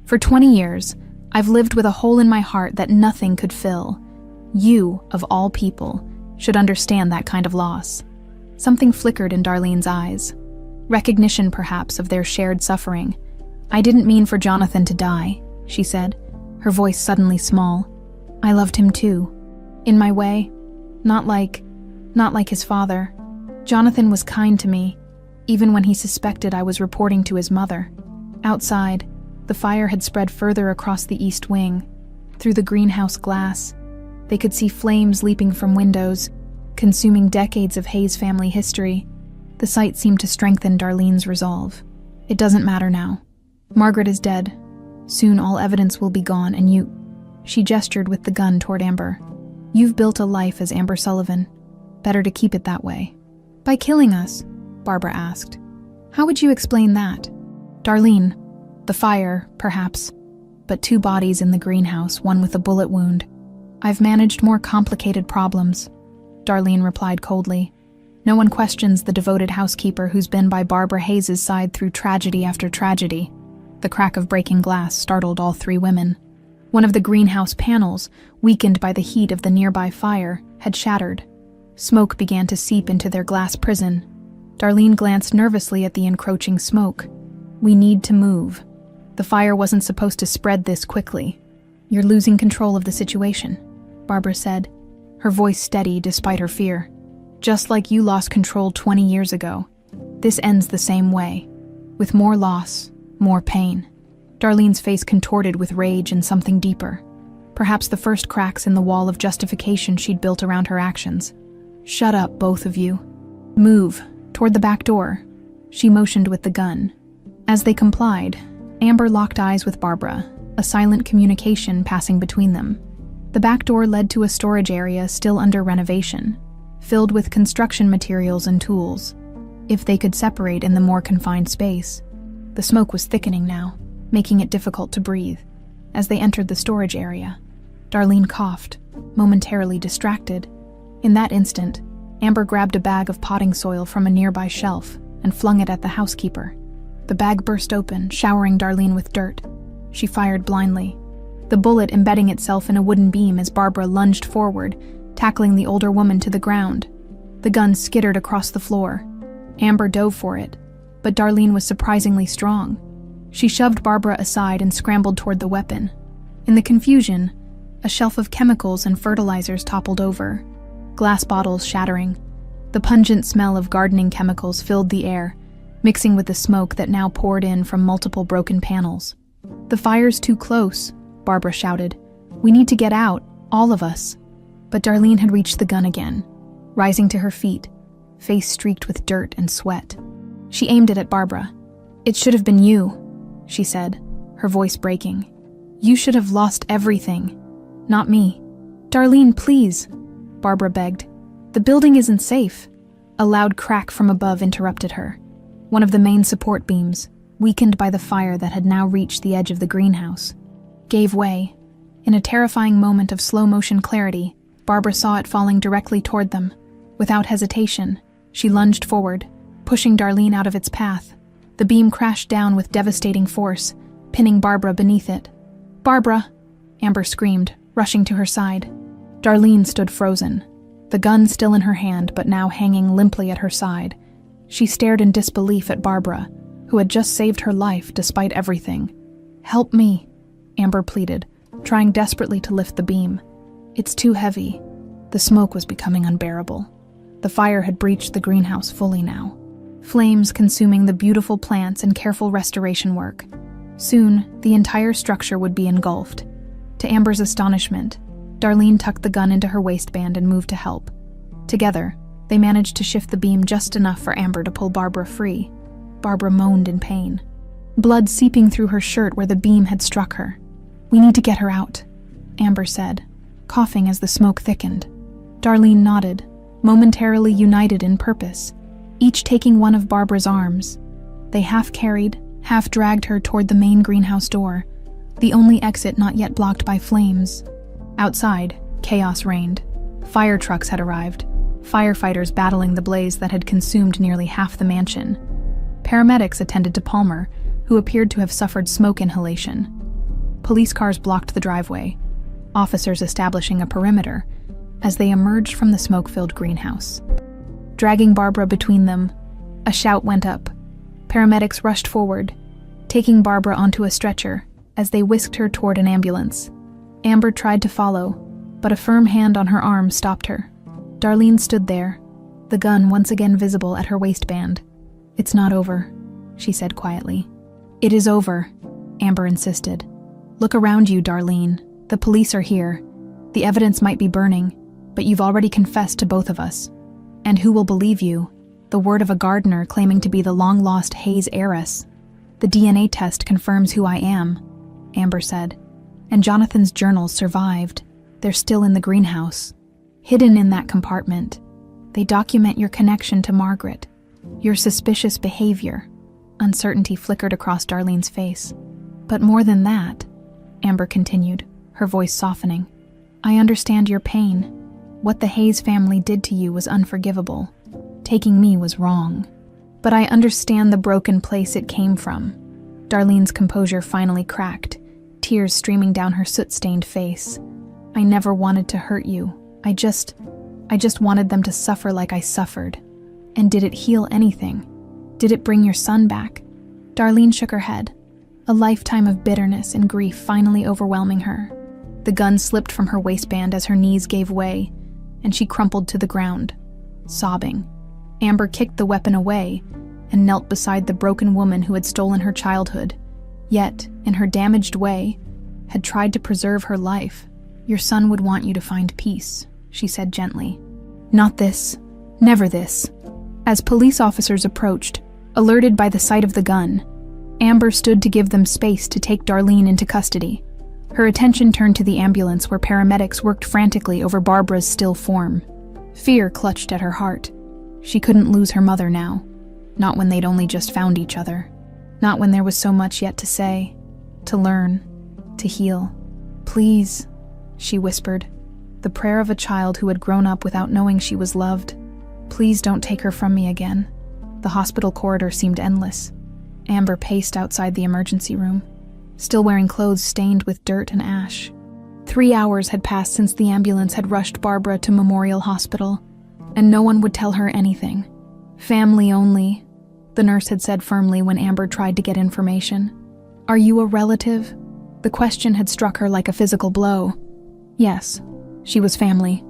For 20 years, I've lived with a hole in my heart that nothing could fill. You, of all people, should understand that kind of loss. Something flickered in Darlene's eyes. Recognition, perhaps, of their shared suffering. I didn't mean for Jonathan to die, she said, her voice suddenly small. I loved him too. In my way. Not like his father. Jonathan was kind to me, even when he suspected I was reporting to his mother. Outside, the fire had spread further across the east wing. Through the greenhouse glass, they could see flames leaping from windows, consuming decades of Hayes family history. The sight seemed to strengthen Darlene's resolve. It doesn't matter now. Margaret is dead. Soon all evidence will be gone, and you—" She gestured with the gun toward Amber. "You've built a life as Amber Sullivan. Better to keep it that way." "By killing us?" Barbara asked. "How would you explain that?" "Darlene. The fire, perhaps. But 2 bodies in the greenhouse, one with a bullet wound. I've managed more complicated problems," Darlene replied coldly. No one questions the devoted housekeeper who's been by Barbara Hayes' side through tragedy after tragedy. The crack of breaking glass startled all 3 women. One of the greenhouse panels, weakened by the heat of the nearby fire, had shattered. Smoke began to seep into their glass prison. Darlene glanced nervously at the encroaching smoke. "We need to move. The fire wasn't supposed to spread this quickly. You're losing control of the situation," Barbara said, her voice steady despite her fear. "Just like you lost control 20 years ago. This ends the same way, with more loss, more pain." Darlene's face contorted with rage and something deeper, perhaps the first cracks in the wall of justification she'd built around her actions. "Shut up, both of you. Move, toward the back door." She motioned with the gun. As they complied, Amber locked eyes with Barbara, a silent communication passing between them. The back door led to a storage area still under renovation, filled with construction materials and tools. If they could separate in the more confined space. The smoke was thickening now, making it difficult to breathe. As they entered the storage area, Darlene coughed, momentarily distracted. In that instant, Amber grabbed a bag of potting soil from a nearby shelf and flung it at the housekeeper. The bag burst open, showering Darlene with dirt. She fired blindly, the bullet embedding itself in a wooden beam as Barbara lunged forward, tackling the older woman to the ground. The gun skittered across the floor. Amber dove for it, but Darlene was surprisingly strong. She shoved Barbara aside and scrambled toward the weapon. In the confusion, a shelf of chemicals and fertilizers toppled over, glass bottles shattering. The pungent smell of gardening chemicals filled the air, mixing with the smoke that now poured in from multiple broken panels. "The fire's too close," Barbara shouted. "We need to get out, all of us." But Darlene had reached the gun again, rising to her feet, face streaked with dirt and sweat. She aimed it at Barbara. "It should have been you," she said, her voice breaking. "You should have lost everything, not me." "Darlene, please," Barbara begged. "The building isn't safe." A loud crack from above interrupted her. One of the main support beams, weakened by the fire that had now reached the edge of the greenhouse, gave way. In a terrifying moment of slow-motion clarity, Barbara saw it falling directly toward them. Without hesitation, she lunged forward, pushing Darlene out of its path. The beam crashed down with devastating force, pinning Barbara beneath it. "Barbara!" Amber screamed, rushing to her side. Darlene stood frozen, the gun still in her hand but now hanging limply at her side. She stared in disbelief at Barbara, who had just saved her life despite everything. "Help me," Amber pleaded, trying desperately to lift the beam. "It's too heavy." The smoke was becoming unbearable. The fire had breached the greenhouse fully now, flames consuming the beautiful plants and careful restoration work. Soon, the entire structure would be engulfed. To Amber's astonishment, Darlene tucked the gun into her waistband and moved to help. Together, they managed to shift the beam just enough for Amber to pull Barbara free. Barbara moaned in pain, blood seeping through her shirt where the beam had struck her. "We need to get her out," Amber said, coughing as the smoke thickened. Darlene nodded, momentarily united in purpose, each taking one of Barbara's arms. They half-carried, half-dragged her toward the main greenhouse door, the only exit not yet blocked by flames. Outside, chaos reigned. Fire trucks had arrived, firefighters battling the blaze that had consumed nearly half the mansion. Paramedics attended to Palmer, who appeared to have suffered smoke inhalation. Police cars blocked the driveway, officers establishing a perimeter as they emerged from the smoke-filled greenhouse. Dragging Barbara between them, a shout went up. Paramedics rushed forward, taking Barbara onto a stretcher as they whisked her toward an ambulance. Amber tried to follow, but a firm hand on her arm stopped her. Darlene stood there, the gun once again visible at her waistband. "It's not over," she said quietly. "It is over," Amber insisted. "Look around you, Darlene. The police are here. The evidence might be burning, but you've already confessed to both of us. And who will believe you? The word of a gardener claiming to be the long-lost Hayes heiress." The DNA test confirms who I am, Amber said. And Jonathan's journals survived. They're still in the greenhouse, hidden in that compartment. They document your connection to Margaret, your suspicious behavior. Uncertainty flickered across Darlene's face. But more than that, Amber continued, her voice softening, I understand your pain. What the Hayes family did to you was unforgivable. Taking me was wrong. But I understand the broken place it came from. Darlene's composure finally cracked, tears streaming down her soot-stained face. I never wanted to hurt you. I just wanted them to suffer like I suffered. And did it heal anything? Did it bring your son back? Darlene shook her head, a lifetime of bitterness and grief finally overwhelming her. The gun slipped from her waistband as her knees gave way, and she crumpled to the ground, sobbing. Amber kicked the weapon away and knelt beside the broken woman who had stolen her childhood, yet, in her damaged way, had tried to preserve her life. Your son would want you to find peace, she said gently. Not this. Never this. As police officers approached, alerted by the sight of the gun, Amber stood to give them space to take Darlene into custody. Her attention turned to the ambulance where paramedics worked frantically over Barbara's still form. Fear clutched at her heart. She couldn't lose her mother now. Not when they'd only just found each other. Not when there was so much yet to say, to learn, to heal. Please, she whispered, the prayer of a child who had grown up without knowing she was loved. Please don't take her from me again. The hospital corridor seemed endless. Amber paced outside the emergency room, still wearing clothes stained with dirt and ash. 3 hours had passed since the ambulance had rushed Barbara to Memorial Hospital, and no one would tell her anything. Family only, the nurse had said firmly when Amber tried to get information. Are you a relative? The question had struck her like a physical blow. Yes, she was family.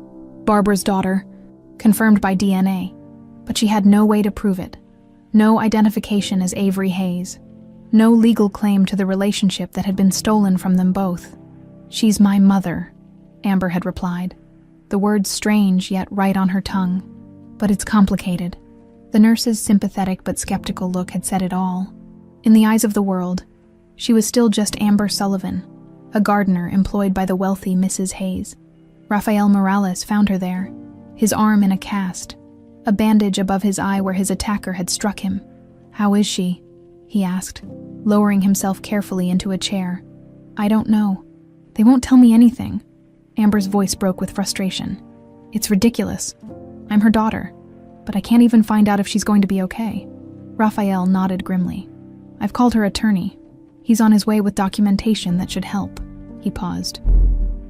Barbara's daughter, confirmed by DNA, but she had no way to prove it. No identification as Avery Hayes. No legal claim to the relationship that had been stolen from them both. She's my mother, Amber had replied. The words strange yet right on her tongue. But it's complicated. The nurse's sympathetic but skeptical look had said it all. In the eyes of the world, she was still just Amber Sullivan, a gardener employed by the wealthy Mrs. Hayes. Rafael Morales found her there, his arm in a cast, a bandage above his eye where his attacker had struck him. How is she? He asked, lowering himself carefully into a chair. I don't know. They won't tell me anything. Amber's voice broke with frustration. It's ridiculous. I'm her daughter, but I can't even find out if she's going to be okay. Rafael nodded grimly. I've called her attorney. He's on his way with documentation that should help. He paused.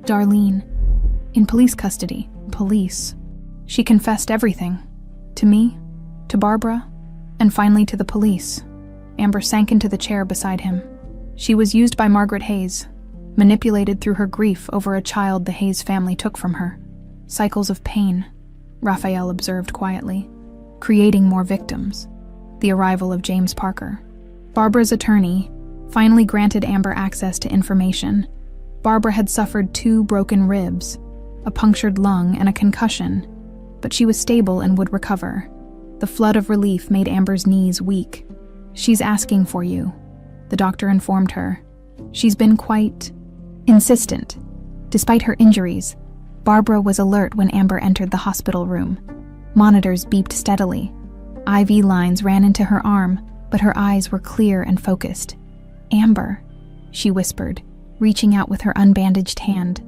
Darlene, in police custody. Police. She confessed everything. To me, to Barbara, and finally to the police. Amber sank into the chair beside him. She was used by Margaret Hayes, manipulated through her grief over a child the Hayes family took from her. Cycles of pain, Rafael observed quietly, creating more victims. The arrival of James Parker. Barbara's attorney finally granted Amber access to information. Barbara had suffered 2 broken ribs, a punctured lung, and a concussion, but she was stable and would recover. The flood of relief made Amber's knees weak. She's asking for you, the doctor informed her. She's been quite insistent. Despite her injuries, Barbara was alert when Amber entered the hospital room. Monitors beeped steadily. IV lines ran into her arm, but her eyes were clear and focused. Amber, she whispered, reaching out with her unbandaged hand.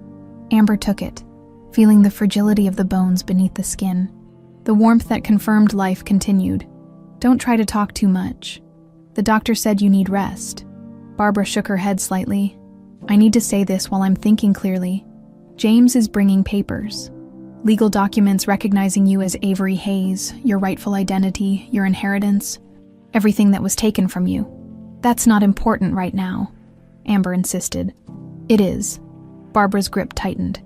Amber took it, feeling the fragility of the bones beneath the skin. The warmth that confirmed life continued. Don't try to talk too much. The doctor said you need rest. Barbara shook her head slightly. I need to say this while I'm thinking clearly. James is bringing papers. Legal documents recognizing you as Avery Hayes, your rightful identity, your inheritance, everything that was taken from you. That's not important right now, Amber insisted. It is. Barbara's grip tightened.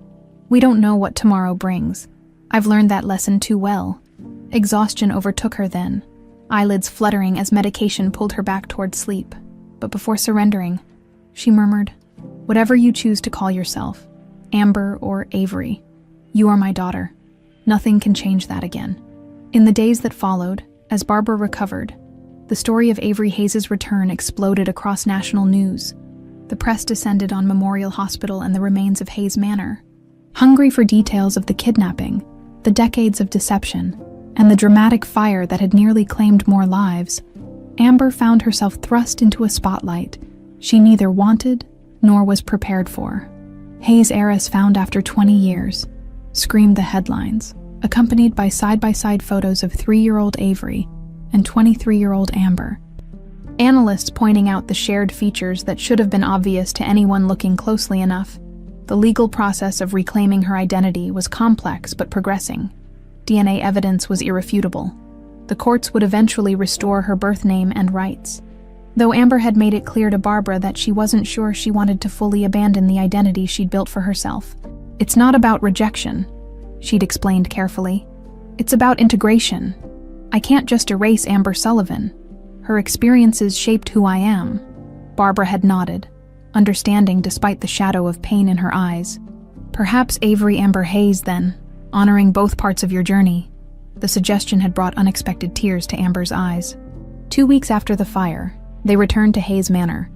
We don't know what tomorrow brings. I've learned that lesson too well. Exhaustion overtook her then, eyelids fluttering as medication pulled her back toward sleep. But before surrendering, she murmured, whatever you choose to call yourself, Amber or Avery, you are my daughter. Nothing can change that again. In the days that followed, as Barbara recovered, The story of Avery Hayes' return exploded across national news. The press descended on Memorial Hospital and the remains of Hayes Manor. Hungry for details of the kidnapping, the decades of deception, and the dramatic fire that had nearly claimed more lives, Amber found herself thrust into a spotlight she neither wanted nor was prepared for. Hayes heiress found after 20 years, screamed the headlines, accompanied by side-by-side photos of 3-year-old Avery and 23-year-old Amber. Analysts pointing out the shared features that should have been obvious to anyone looking closely enough. The legal process of reclaiming her identity was complex but progressing. DNA evidence was irrefutable. The courts would eventually restore her birth name and rights. Though Amber had made it clear to Barbara that she wasn't sure she wanted to fully abandon the identity she'd built for herself. "It's not about rejection," she'd explained carefully. "It's about integration. I can't just erase Amber Sullivan. Her experiences shaped who I am." Barbara had nodded, understanding despite the shadow of pain in her eyes. "Perhaps Avery Amber Hayes, then, honoring both parts of your journey." The suggestion had brought unexpected tears to Amber's eyes. 2 weeks after the fire, they returned to Hayes Manor,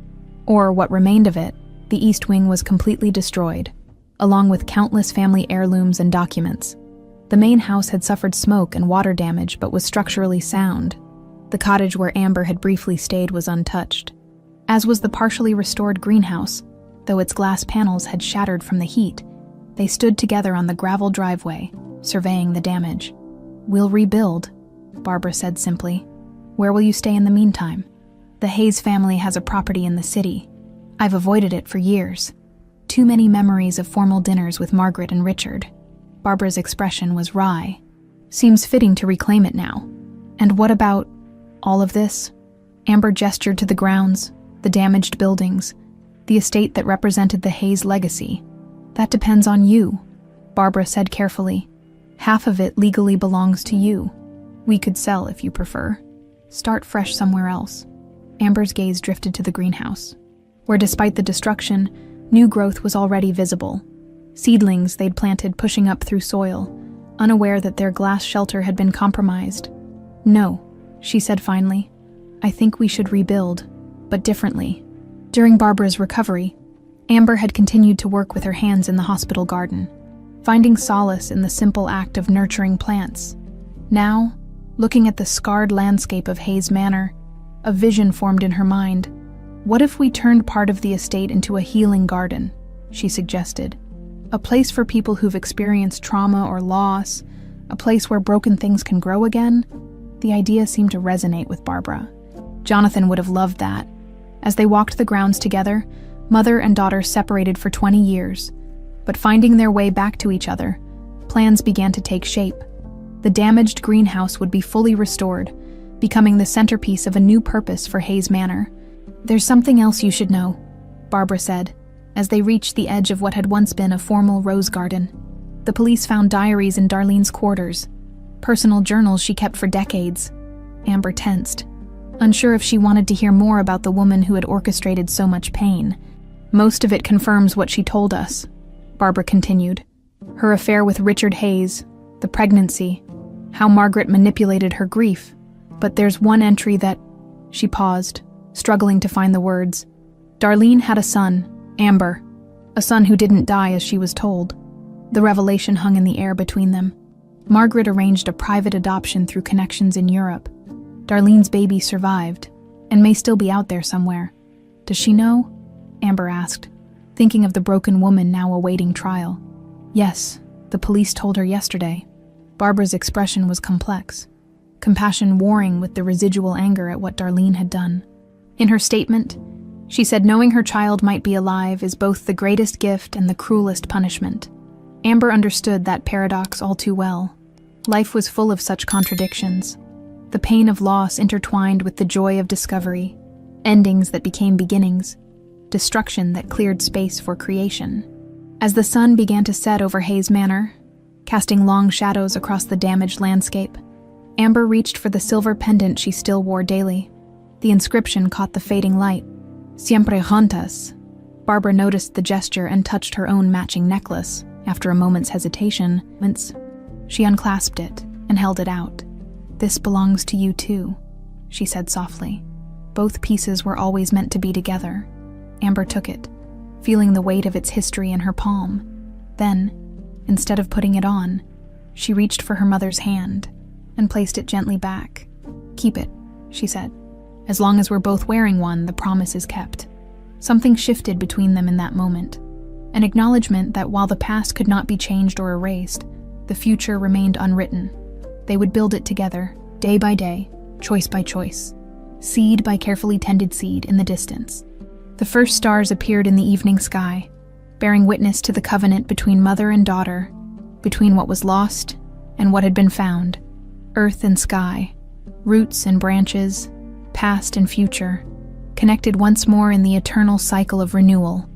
or what remained of it. The East Wing was completely destroyed, along with countless family heirlooms and documents. The main house had suffered smoke and water damage but was structurally sound. The cottage where Amber had briefly stayed was untouched, as was the partially restored greenhouse. Though its glass panels had shattered from the heat, they stood together on the gravel driveway, surveying the damage. "We'll rebuild," Barbara said simply. "Where will you stay in the meantime?" "The Hayes family has a property in the city. I've avoided it for years. Too many memories of formal dinners with Margaret and Richard." Barbara's expression was wry. "Seems fitting to reclaim it now. And what about all of this?" Amber gestured to the grounds, the damaged buildings, the estate that represented the Hayes legacy. "That depends on you," Barbara said carefully. "Half of it legally belongs to you. We could sell if you prefer. Start fresh somewhere else." Amber's gaze drifted to the greenhouse, where despite the destruction, new growth was already visible. Seedlings they'd planted pushing up through soil, unaware that their glass shelter had been compromised. "No," she said finally. "I think we should rebuild, but differently." During Barbara's recovery, Amber had continued to work with her hands in the hospital garden, finding solace in the simple act of nurturing plants. Now, looking at the scarred landscape of Hayes Manor, a vision formed in her mind. "What if we turned part of the estate into a healing garden?" she suggested. "A place for people who've experienced trauma or loss, a place where broken things can grow again." The idea seemed to resonate with Barbara. Jonathan would have loved that. As they walked the grounds together, mother and daughter separated for 20 years, but finding their way back to each other, plans began to take shape. The damaged greenhouse would be fully restored, becoming the centerpiece of a new purpose for Hayes Manor. "There's something else you should know," Barbara said, as they reached the edge of what had once been a formal rose garden. The police found diaries in Darlene's quarters, personal journals she kept for decades. Amber tensed, unsure if she wanted to hear more about the woman who had orchestrated so much pain. "Most of it confirms what she told us," Barbara continued. "Her affair with Richard Hayes, the pregnancy, how Margaret manipulated her grief. But there's one entry that—" She paused, struggling to find the words. "Darlene had a son, Amber, a son who didn't die as she was told." The revelation hung in the air between them. Margaret arranged a private adoption through connections in Europe. Darlene's baby survived, and may still be out there somewhere. "Does she know?" Amber asked, thinking of the broken woman now awaiting trial. "Yes, the police told her yesterday." Barbara's expression was complex, compassion warring with the residual anger at what Darlene had done. In her statement, she said knowing her child might be alive is both the greatest gift and the cruelest punishment. Amber understood that paradox all too well. Life was full of such contradictions. The pain of loss intertwined with the joy of discovery, endings that became beginnings, destruction that cleared space for creation. As the sun began to set over Hayes Manor, casting long shadows across the damaged landscape, Amber reached for the silver pendant she still wore daily. The inscription caught the fading light. "Siempre juntas." Barbara noticed the gesture and touched her own matching necklace. After a moment's hesitation, she unclasped it and held it out. "This belongs to you too," she said softly. Both pieces were always meant to be together. Amber took it, feeling the weight of its history in her palm. Then, instead of putting it on, she reached for her mother's hand and placed it gently back. "Keep it," she said. "As long as we're both wearing one, the promise is kept." Something shifted between them in that moment, an acknowledgement that while the past could not be changed or erased, the future remained unwritten. They would build it together, day by day, choice by choice, seed by carefully tended seed in the distance. The first stars appeared in the evening sky, bearing witness to the covenant between mother and daughter, between what was lost and what had been found, earth and sky, roots and branches, past and future, connected once more in the eternal cycle of renewal.